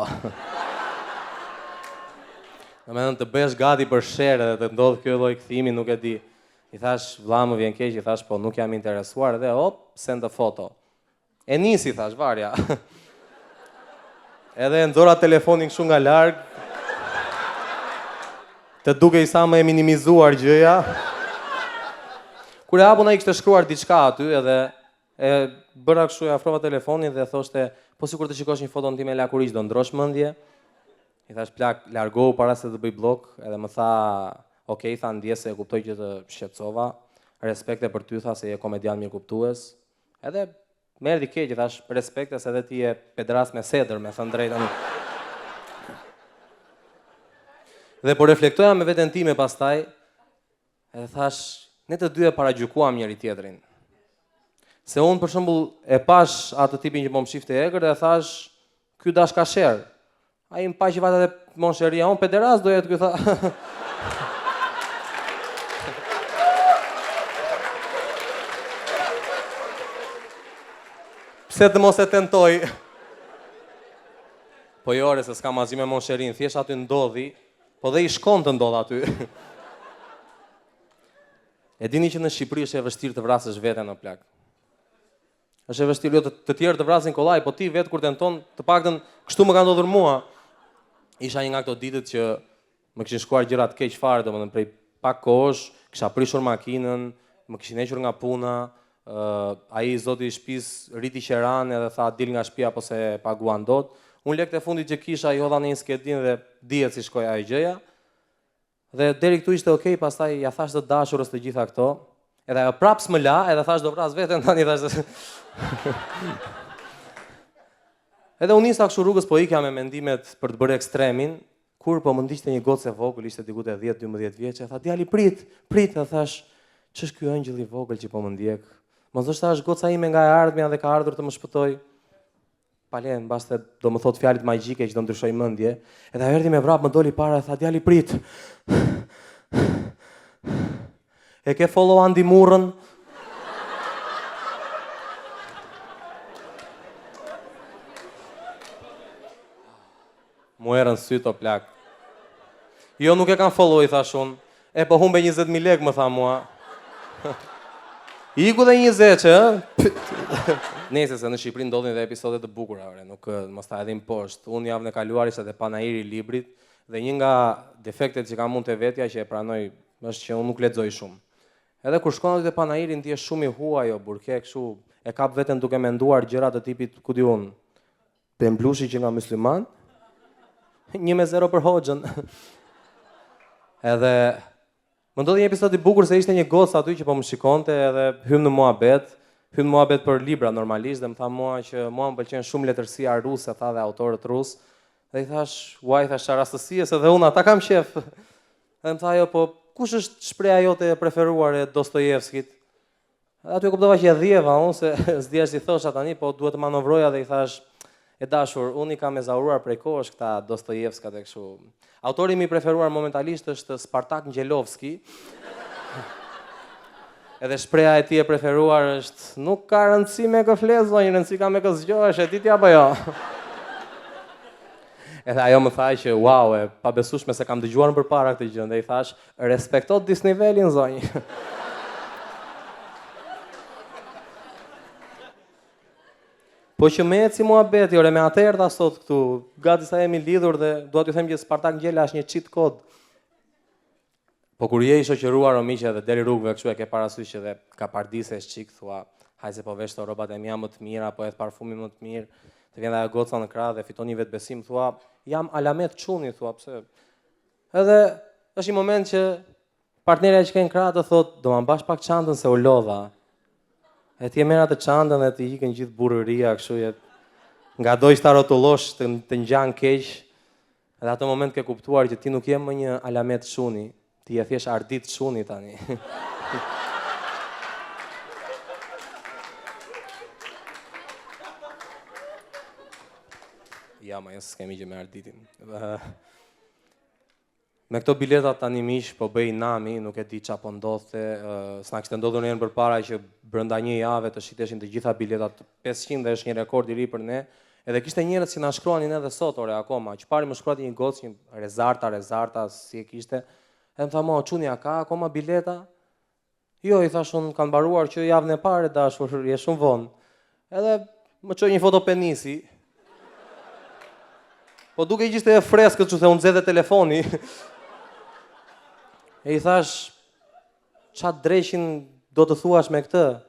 Domethënë të bësh gati për sherë dhe të ndodh kjo lloj kthimi, nuk e di. I thash vlla më vjen keq, i thash po nuk jam interesuar dhe hop send a foto. E nisi thash varja. Edhe nxora telefonin kështu nga larg. Të duke i sa më e minimizuar gjëja. Kur e hapun ai kishte shkruar diçka aty edhe e bëra kështu e afrova telefonin dhe thoshte, po sikur të shikosh një foton time lakuriç do ndrosh mendje. I thash plak, largohu para se të bëj blok, edhe më tha, okej, tha ndjes se e kuptoj që të shqetësova. Respekte për ty tha se je komedian mirë kuptues. Edhe më erdhi keq, i thash respekte se edhe ti je pedras me sedër, me thënë drejtën. Dhe po reflektoja me veten time pastaj, edhe thash ne të dy e paragjykuam njëri tjetrin. Se unë për shembull e pash atë tipin që po më shifte egër dhe thash, ky dash ka sherr. Ai më pa që vata dhe monsheria, unë pederas do jetë ky tha. Pse të mos e tentoj? Po jore se s'ka mazi me monsherin, thjesht aty ndodhi, po dhe i shkon të ndodh aty. E dini që në Shqipëri është e vështirë të vrasësh veten në plak. Është e vështirë të tjerë të vrasin kollaj, po ti vetë kur tenton, të paktën kështu më ka ndodhur mua. Isha një nga këto ditët që më kishin shkuar gjërat keq fare, domethënë prej pak kohësh, kisha prishur makinën, më kishin hequr nga puna, ai zoti i shtëpisë riti qeran edhe tha dil nga shtëpia apo se paguan dot. Unë lekët e fundit që kisha i hodha në një skedin dhe dihet si shkoi ajo gjëja. Dhe deri këtu ishte okay, pastaj ja thash të dashurës të gjitha këto. Edhe ajo prapë s'më la, edhe thash do vras veten tani thash. Edhe unë nisa kështu rrugës po ikja me mendimet për të bërë ekstremin, kur po më ndiqte një gocë e vogël, ishte diku te 10-12 vjeçë, tha djali prit, e thash, ç'është ky angjëll i vogël që po më ndjek? Mos është tash goca ime nga e ardhmja dhe ka ardhur të më shpëtoj. Palen, baste do më thot fjalit magjike që do ndryshoj mendje. Edhe ajo erdhi me vrap, më doli para, tha djali prit. E ke follow Andi Murrën? Mu erën syt o plak. Jo, nuk e kanë follow, i thash unë. E po humbe 20.000 lekë, më tha mua. Iku dhe 20 që, Nese se në Shqipëri ndodhin dhe episode të bukura, nuk mos ta edhim poshtë. Unë javën e kaluar ishte te panajiri i librit dhe një nga defektet që kam unë te vetja që e pranoj është që unë nuk lexoj shumë. Edhe kur shkon te panajiri ndihesh shumë i huaj, burke kështu, e kap veten duke menduar gjëra të tipit, ku di unë, Pemblushi që nga musliman, 1-0 për Hoxhën. Edhe më ndodhi një episod i bukur se ishte një gocë aty që po më shikonte edhe hym në muhabet për libra normalisht dhe më tha mua që mua më pëlqen shumë letërsia ruse, tha dhe autorët rus. Dhe i thash, thash rastësie se dhe unë ata kam qef. Dhe më tha jo, po kush është shpreha jote e preferuar e Dostojevskit? Aty e kuptova që e dhjeva unë se s'dija si thosha tani, po duhet të manovroja dhe i thash, e dashur, unë i kam ezauruar prej kohësh këta Dostojevskat e kështu. Autori mi preferuar momentalisht është Spartak Ngjelovski. Edhe shpreha e tij e preferuar është nuk ka rëndësi me kë flet zonjë, rëndësi ka me kë zgjohesh, e di ti apo jo. Edhe ajo më tha që wow, e pabesueshme se kam dëgjuar më përpara këtë gjë, dhe i thash, respekto disnivelin zonjë. Po që me eci muhabeti, ore me atë erdha sot këtu, gati sa jemi lidhur dhe dua t'ju them që Spartak Ngjela është një cheat code. Po kur je i shoqëruar o miqe dhe deri rrugëve kështu e ke parasysh që dhe ka pardise çik thua, hajse po vesh të rrobat e mia më të mira, po edhe parfumin më të mirë, të vjen ajo goca në krah dhe fiton një vetbesim, thua, jam alamet çuni, thua, pse? Edhe është një moment që partnerja që ke në krah të thot, do ma mbash pak çantën se u lodha. E ti e merr atë çantën dhe ti ikën gjithë burrëria kështu nga do ishta rrotullosh të ngjan keq. Edhe atë moment ke kuptuar që ti nuk je më një alamet shuni, ti je thjesht ardit shuni tani. Ja, ma jesë s'kemi gjë me arditin. Me këto biletat tani mish, po bëj nami, nuk e di qa po ndodhte, s'na kishte ndodhur njërën për para që brenda një jave të shiteshin të gjitha biletat 500 dhe është një rekord i ri për ne. Edhe kishte njerëz që na shkruanin edhe sot ore akoma. Çpari më shkruati një gocë, një rezarta, si e kishte. Edhe më tha, "Mo, çuni a ka akoma bileta?" Jo, i thash unë, kanë mbaruar që javën e parë dashur, je shumë vonë. Edhe më çoi një foto penisi. Po duke i ishte e freskët që the unë zedhe telefoni. E i thash, "Qa dreshin do të thuash me këtë?"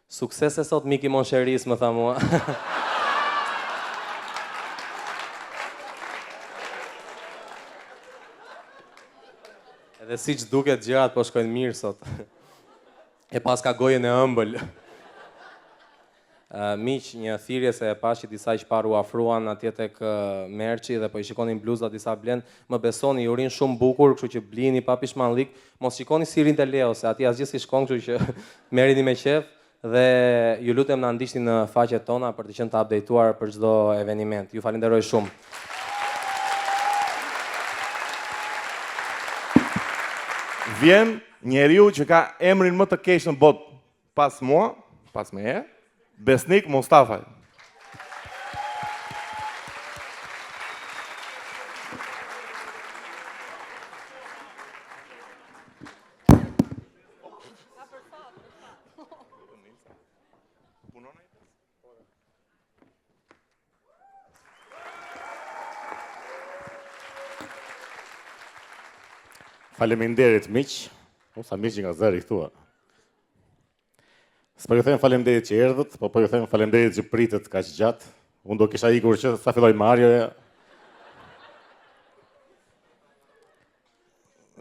"Sukses e sot Miki Monsheris", më tha mua. Edhe si që duket gjërat po shkojnë mirë sot. E pas ka gojën e ëmbël. Miq, një thirrje se e pash që disa qpar u afruan atje tek Merçi dhe po i shikonin bluzat disa blend, më besoni, ju rin shumë bukur, kështu që blini pa pishmanllik, mos shikoni si rinte Leo, se aty asgjë si shkon, kështu që merrini me qef dhe ju lutem na ndiqni në faqet tona për të qenë të updateuar për çdo eveniment. Ju falenderoj shumë. Vjen njeriu që ka emrin më të keq në botë pas mua, pas meje, Besnik Mustafaj. Faleminderit miq, sa miq nga zëri këtua. S'po ju them faleminderit që erdhët, po ju them faleminderit që pritët kaq gjatë. Unë do kisha ikur që sa filloi Marioja.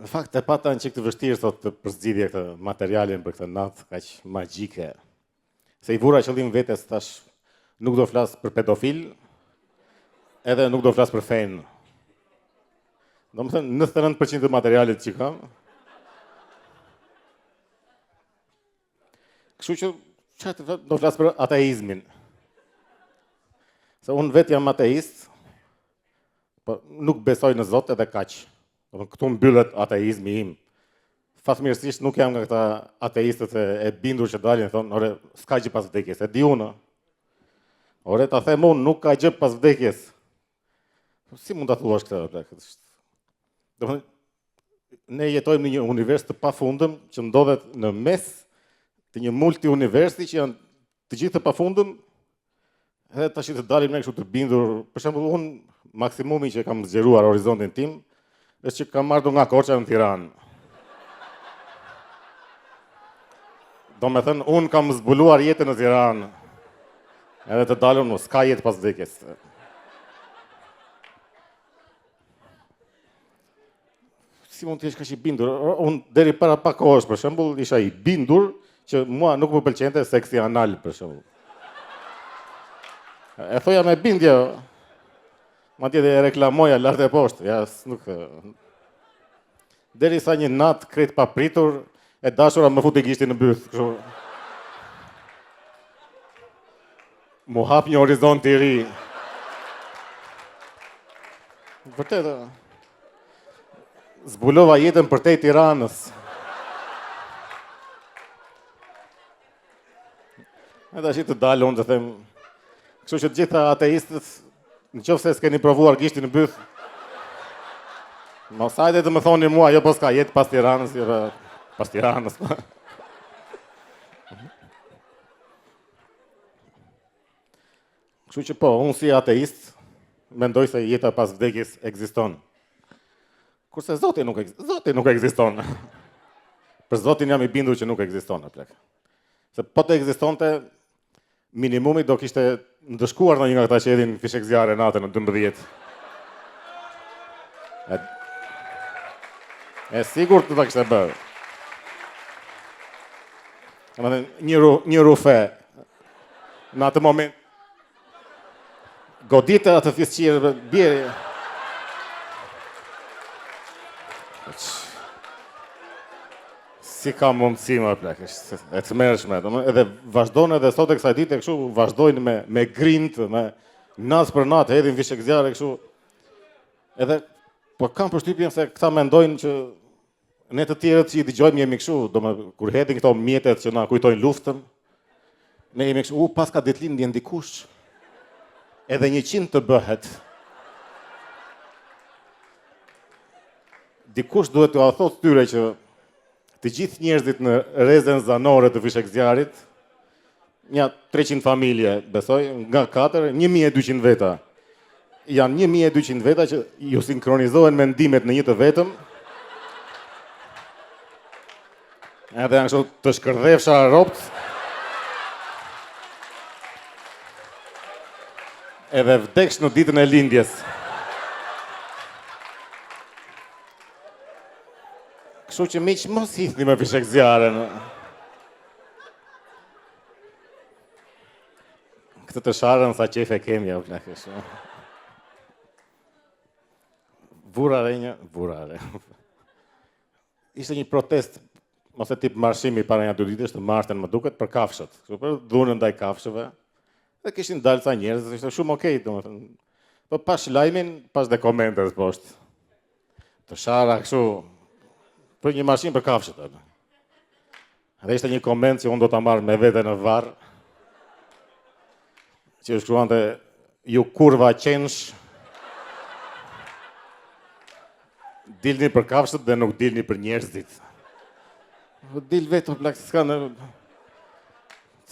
Në fakt e pata në çik të vështirë sot të përzgjidhje këtë materialin për këtë natë kaq magjike. Se i vura qëllim vetes tash nuk do flas për pedofil, edhe nuk do flas për fen. Do më thënë 99% të materialit që kam. Kështu që do flasë për ateizmin. Se unë vetë jam ateist, po nuk besoj në Zot edhe kaq. Këtu mbyllet ateizmi im. Fatmirësisht nuk jam nga këta ateistët e bindur që dalin, thonë, ore, s'ka gjë pas vdekjes, e di unë. Ore, ta them unë, nuk ka gjë pas vdekjes. Si mund ta thuash këtë? Ne jetojmë në një univers të pafundëm që ndodhet në mes të një multi-universi që janë të gjithë të pafundëm, edhe tash të dalim ne kështu të bindur. Për shembull, unë maksimumi që kam zgjeruar horizontin tim është që kam marrë nga Korça në Tiranë. Do me thënë, unë kam zbuluar jetën në Tiranë, edhe të dalëm në s'ka jetë pas vdekjes. Si mund të jesh kaq i bindur? Unë deri para pak kohësh, për shembull, isha i bindur që mua nuk më pëlqente seksi anal, për shembull. E thoja me bindje, madje dhe e reklamoja lart e poshtë, ja nuk. Derisa një natë krejt papritur, e dashura më futi gishtin në byth, kështu. Mu hap një horizont i ri. Vërtet, zbulova jetën përtej Tiranës. E tash të dalë unë të them, kështu që të gjitha ateistët, nëse s'keni provuar gishtin në byth, mos hajde të më thoni mua, jo po s'ka jetë pas Tiranës, jo pas Tiranës. Kështu që po, unë si ateist, mendoj se jeta pas vdekjes ekziston. Kurse Zoti nuk ekziston. Për Zotin jam i bindur që nuk ekziston, plak. Se po të ekzistonte, minimumi do kishte ndëshkuar në një nga këta që edhin fishek zjarre natën në 12. E sigur të ta kishte bërë. Një rufe. Në atë moment godite atë fisqirë, bjerë. Si ka mundësi më plak, e të mërshme. Edhe vazhdojnë edhe sot e kësaj dite kështu, vazhdojnë me grint, me nas për natë, hedhin fishek zjarre kështu. Edhe, po kam përshtypjen se këta mendojnë që ne të tjerët që i dëgjojmë jemi kështu, kur hedhin këto mjetet që na kujtojnë luftën, ne jemi kështu, pas ka ditëlindje ndikush, edhe 100 të bëhet. Dikush duhet t'u thotë tyre që të gjithë njerëzit në rrezen zanore të fishek zjarit, një 300 familje, besoj, nga 4, 1200 veta. Janë 1200 veta që ju sinkronizohen mendimet në një të vetëm, edhe janë kështu të shkërdhefsha ropt, edhe vdeksh në ditën e lindjes. Kështu që miq mos hithni me fishek zjarre. Këtë të sharën sa qef e kemi, ja u plak kështu. Vurare. Ishte një protest, ose tip marshimi para një 2 ditësh të martën më duket për kafshët, kështu për dhunën ndaj kafshëve. Dhe kishin dalë ca njerëz, ishte shumë okej, domethënë. Po pash lajmin, pas dhe komentet poshtë. Të shara kështu për një mashinë për kafshët. Dhe ishte një koment që unë do ta marr me vete në varr. Që shkruante ju kurva qensh. Dilni për kafshët dhe nuk dilni për njerëzit. Dil vetë plak s'ka në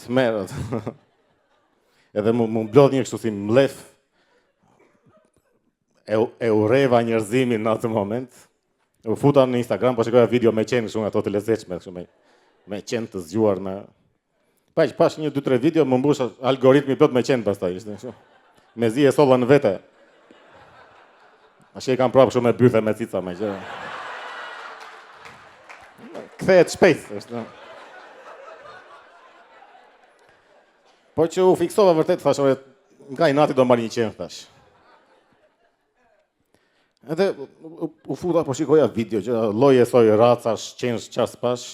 smerët. Edhe mu mblodh një kështu si mlef. E urreva njerëzimin në atë moment. U futa në Instagram, po shikoja video me qenë kështu nga ato të lezetshme, kështu me qenë të zgjuar me. Pash 1-2-3 video më mbush algoritmi plot me qenë pastaj, ishte kështu. Mezi e solla në vete. Ashe i kam prapë shumë me bythe me cica me që. Kthehet shpejt, është. Po që u fiksova vërtet, thash, nga i nati do marrë një qenë, thash. Edhe u futa, po shikoja video, që lloje soj racash, qenësh, qas pash,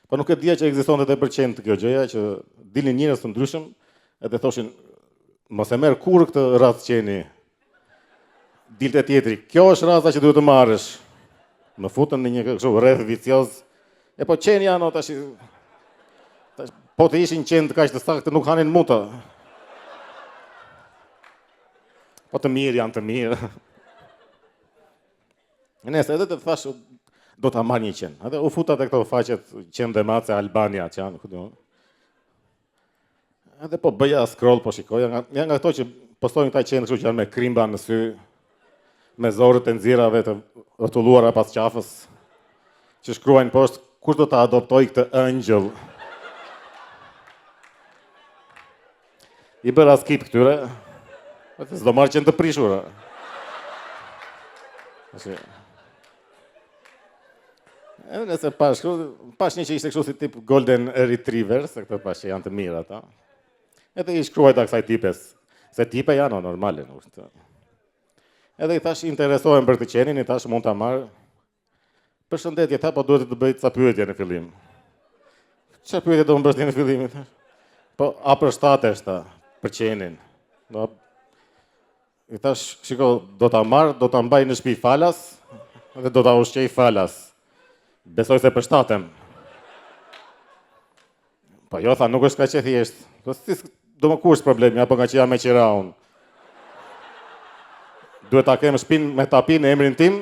po nuk e dija që ekzistonte edhe për qenë të kjo gjëja, që dilnin njerëz të ndryshëm, edhe thoshin, mos e merr kurrë këtë racë qeni. Dilte tjetri, kjo është raca që duhet të marrësh. Më futën në një kështu rreth vicioz. E po qenë janë tash. Po të ishin qenë të kaq të saktë nuk hanin muta. Po të mirë janë të mirë. Nëse edhe të thash do ta marr një qenë. Edhe u futa te këto faqet qenë dhe mace Albania që janë, ku diun. Edhe po bëja scroll, po shikoja, janë nga ato që postojnë këta qenë kështu që janë me krimba në sy, me zorët e nxirrave të rrotulluara pas qafës, që shkruajnë poshtë, kush do ta adoptoj këtë ëngjëll? I bëra skip këtyre, s'do marrë qenë të prishura. Edhe nëse pash një që ishte kështu si tip Golden Retriever, se këto pash që janë të mirë ata. Edhe i shkruajta kësaj tipes, se tipe janë normale. Edhe i thash interesohem për të qenin, i thash mund ta marr. Përshëndetje, tha, po duhet të bëj ca pyetje në fillim. Çfarë pyetje do më bësh ti në fillim? Po a përshtatesh ta për qenin? I thash, shiko, do ta marr, do ta mbaj në shtëpi falas dhe do ta ushqej falas. Besoj se përshtatem. Po jo, tha, nuk është kaq e thjeshtë. Po si do më kush problemi, apo nga që jam me qira unë. Duhet ta kem shtëpinë me tapi në emrin tim,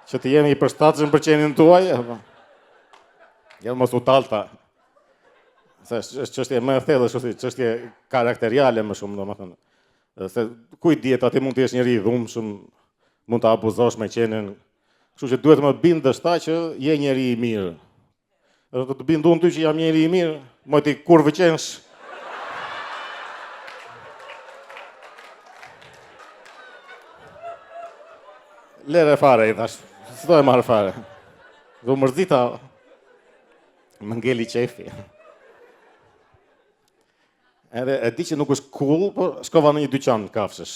që të jemi i përshtatshëm për qenin tuaj. Jo mos u tallta. Se është çështje më e thellë, është çështje karakteriale më shumë, domethënë. Se kujt dihet, aty mund të jesh njëri i dhunshëm, mund ta abuzosh me qenin. Kështu që duhet të më bindësh ta që je njëri i mirë. Do të bindun ty që jam njëri i mirë, moj ti kur vëqensh. Lere fare, i thash. S'do e marrë fare. Do mërzita. Më ngeli qefi. Edhe e di që nuk është cool, por shkova në një dyqan kafshësh.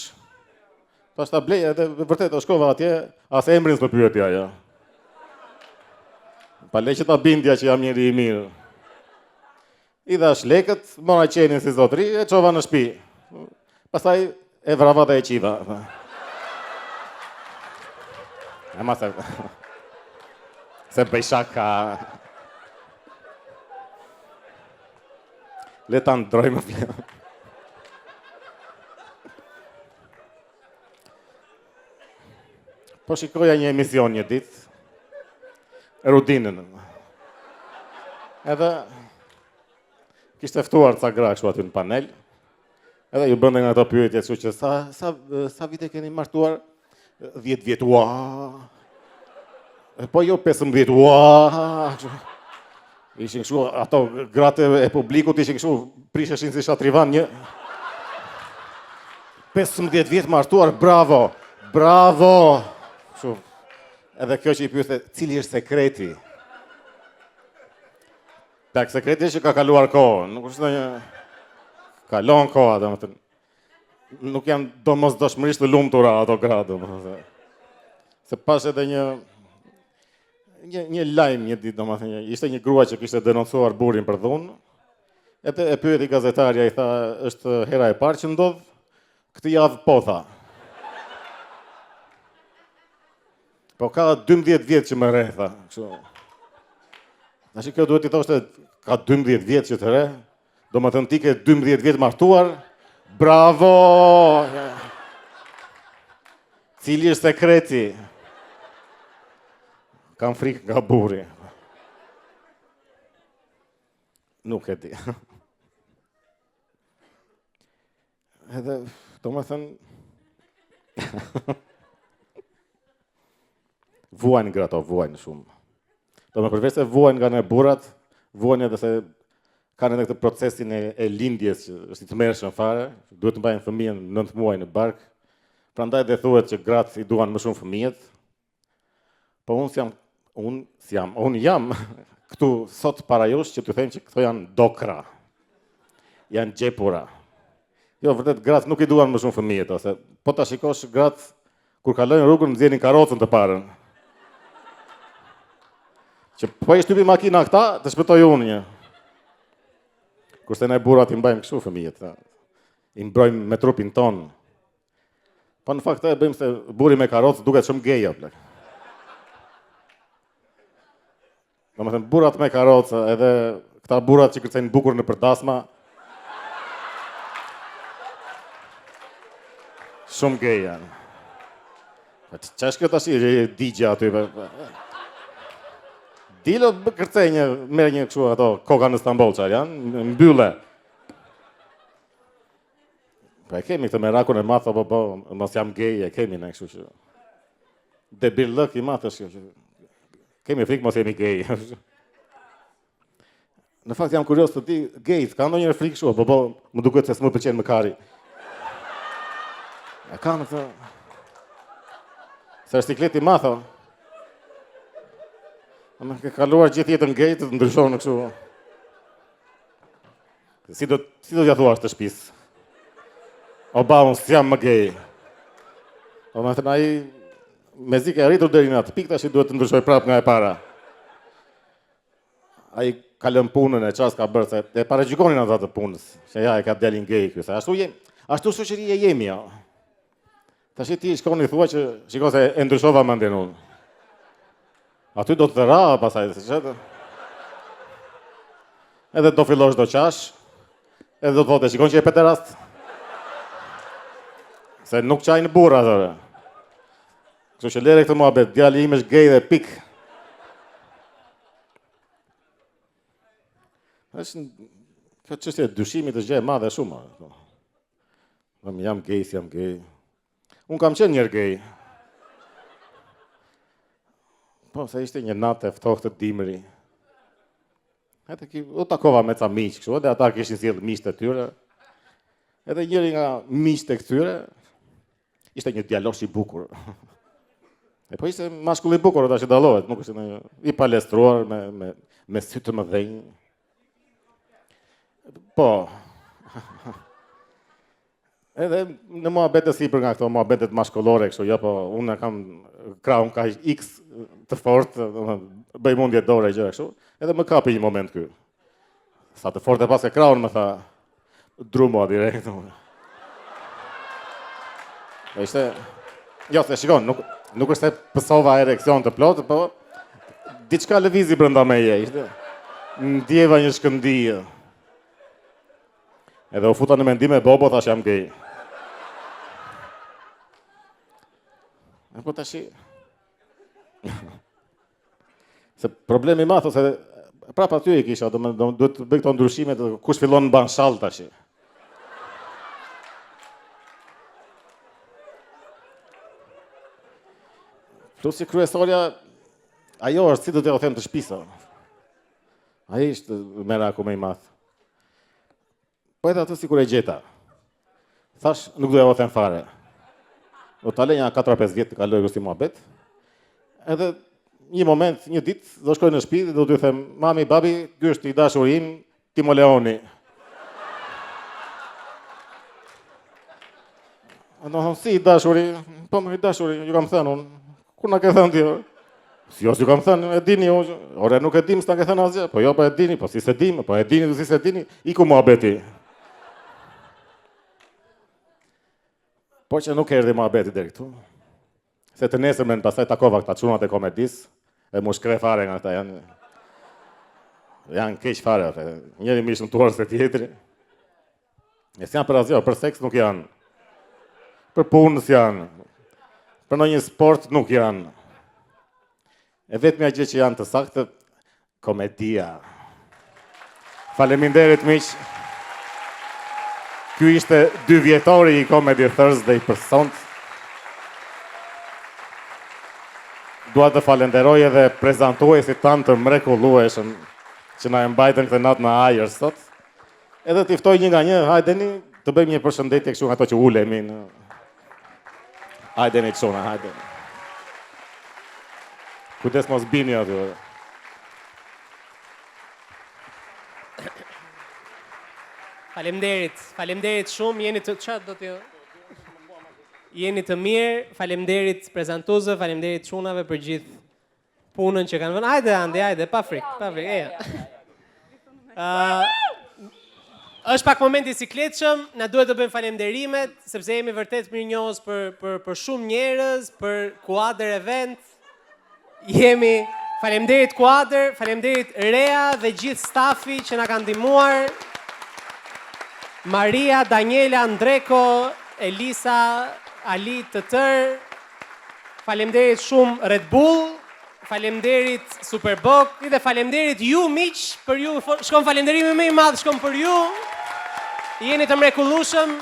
Pas ta blej, edhe vërtet o shkova atje, as emrin s'më pyeti ajo. Pa le që ta bindja që jam njeri i mirë. I dhash lekët, mora qenin si zotëri, e qova në shtëpi. Pastaj e vrava dhe e qiva. E ma se bëj shaka. Le ta ndrojmë fjalë. Po shikoja një emision një ditë, Rudinën. Edhe kishte ftuar ca gra kështu aty në panel. Edhe ju bënte nga ato pyetje, kështu që sa vite keni martuar? 10 vjet. Ua. Po jo 15. Ua. Ishin kështu ato gratë e publikut ishin kështu prisheshin si shatrivan një 15 vjet martuar, bravo. Bravo. Kështu. Edhe kjo që i pyete, cili është sekreti? Tak sekreti është që ka kaluar kohë, nuk është ndonjë kalon koha, domethënë. Nuk janë domosdoshmërisht të lumtura ato gra, domethënë. Se pas edhe një lajm një ditë, domethënë, ishte një grua që kishte denoncuar burrin për dhunë. Edhe e pyeti gazetarja, i tha, është hera e parë që ndodh? Këtë javë po tha. Po ka 12 vjet që më re, tha. Tash kjo duhet i thoshte, ka 12 vjet që të re, do më thënë ti ke 12 vjet martuar, bravo! Cili është sekreti? Kam frikë nga burri. Nuk e di. Edhe, do më thënë, vuajnë grato, vuajnë shumë. Do më përveç se vuajnë nga në burrat, vuajnë edhe se kanë edhe këtë procesin e lindjes që është i tmerrshëm fare, duhet të mbajnë fëmijën 9 muaj në bark. Prandaj dhe thuhet që gratë i duan më shumë fëmijët. Po unë jam këtu sot para jush që t'ju them që këto janë dokra. Janë gjepura. Jo, vërtet gratë nuk i duan më shumë fëmijët, ose po ta shikosh gratë kur kalojnë rrugën nxjerrin karrocën të parën. Që po e shtypi makina këta, të shpëtoj unë një. Kurse ne burrat i mbajmë kështu fëmijët, i mbrojmë me trupin ton. Po në fakt e bëjmë se burri me karrocë duket shumë gej apo. Domethënë burrat me karrocë, edhe këta burrat që kërcejnë bukur në përdasma. Shumë gej janë. Ç'është kjo tash digja aty? Dilo kërcej merr një kështu ato koka në Stamboll çfarë janë, mbylle. Pa e kemi këtë merakun e madh apo po, mos jam gej, e kemi ne kështu që. Debillëk i madh është kjo. Kemi frikë mos jemi gej. Në fakt jam kurioz të di, gejt kanë ndonjëherë frikë kështu, po më duket se s'më pëlqen mëkari. E kanë këtë. Se është siklet i madh. Ama ke kaluar gjithë jetën gej të ndryshon në kështu. Si do t'ja thuash të shtëpisë? O ba, unë s'jam më gej. O më thënë ai mezi ke arritur deri në atë pikë tash i duhet të ndryshoj prapë nga e para. Ai ka lënë punën e çfarë ka bërë se e paragjykonin ata të punës. Se ja e ka djalin gej ky. Ashtu shoqëria jemi ja. Tash ti shkon i thua që shikoj se e ndryshova mendjen unë. Aty do të ra pasaj, se çetë. Edhe do fillosh do qash, edhe do të thotë, shikon që e pederast. Se nuk qajnë burra, thore. Kështu që lere këtë muhabet, djali im është gej dhe pik. Kjo çështje dyshimit është gjë e madhe shumë. Jam gej, si jam gej. Unë kam qenë njerë gej. Po, se ishte një natë e ftohtë të dimri. U takova me ca miq kështu, edhe ata kishin sjellë miqtë e tyre. Edhe njëri nga miqtë e këtyre ishte një djalosh i bukur. E po ishte mashkull i bukur, tash dallohet, nuk ishte i palestruar me sy të mëdhenj. Po. Edhe në muhabete sipër nga këto muhabetet mashkullore kështu, jo po unë kam krahun ka X të fortë, bëj mundje dore gjëra kështu, edhe më kapi një moment ky. Sa të fortë pas e krahun më tha drumo direkt. Ishte jo, se shikon, nuk është se pësova ereksion të plotë, po diçka lëvizi brenda meje, ishte. Ndjeva një shkëndijë. Edhe u futa në mendime bobo, thash jam gay. E po tashi... Se problemi ma, se prapa ty e kisha, duhet të bëj këto ndryshimet, kush fillon në ban shall tashi. Plus si kryesorja, ajo është si do t'ja o them të shpisa. Ajo ishte meraku me i math. Po edhe atë si kur e gjeta. Thash, nuk do ja o them fare. Do t'ale një 4-5 vjetë të kaloj kështu muhabet. Edhe një moment, një ditë, do shkoj në shtëpi dhe do t'ju them, mami, babi, ky është i dashur im, Timo Leoni. Do thonë, si i dashuri? Po më i dashuri, ju kam thënë unë. Kur na ke thënë ti? Si jo, ju kam thënë, e dini ju. Ore nuk e dim s'na ke thënë asgjë. Po jo, po e dini, po si se dim, po e dini, si se dini, iku muhabeti. Po që nuk erdhi muhabeti deri këtu. Se të nesërmen pastaj takova këta çunat e komedis, e mu shkre fare nga këta janë keq fare atë. Njëri më i shëmtuar se tjetri. E s'janë për asgjë, për seks nuk janë. Për punë s'janë. Për në një sport nuk janë. E vetëmja gjë që janë të saktë, komedia. Faleminderit miq. Ky ishte 2 vjetori i Comedy Thursday për sot. Dua të falenderoj edhe prezantuesit tanë të mrekullueshëm që na e mbajtën këtë natë në ajër sot. Edhe t'i ftoj një nga një, hajdeni të bëjmë një përshëndetje kështu nga ato që ulemi në... Hajdeni çuna, hajdeni. Kujdes mos bini aty. Faleminderit shumë, jeni të çfarë do t'ju? Jeni të mirë, faleminderit prezantuesve, faleminderit çunave për gjithë punën që kanë vënë. Hajde Andi, hajde, pa frikë, eja. Është pak momenti i sikletshëm, na duhet të bëjmë falenderimet, sepse jemi vërtet mirënjohës për shumë njerëz, për Kuadër Event. Jemi faleminderit Kuadër, faleminderit Rea dhe gjithë stafi që na kanë ndihmuar. Maria, Daniela, Andreko, Elisa, Ali të tërë. Faleminderit shumë Red Bull, faleminderit Superboc dhe faleminderit ju miq, për ju shkon falënderimi më i madh shkon për ju. Jeni të mrekullueshëm.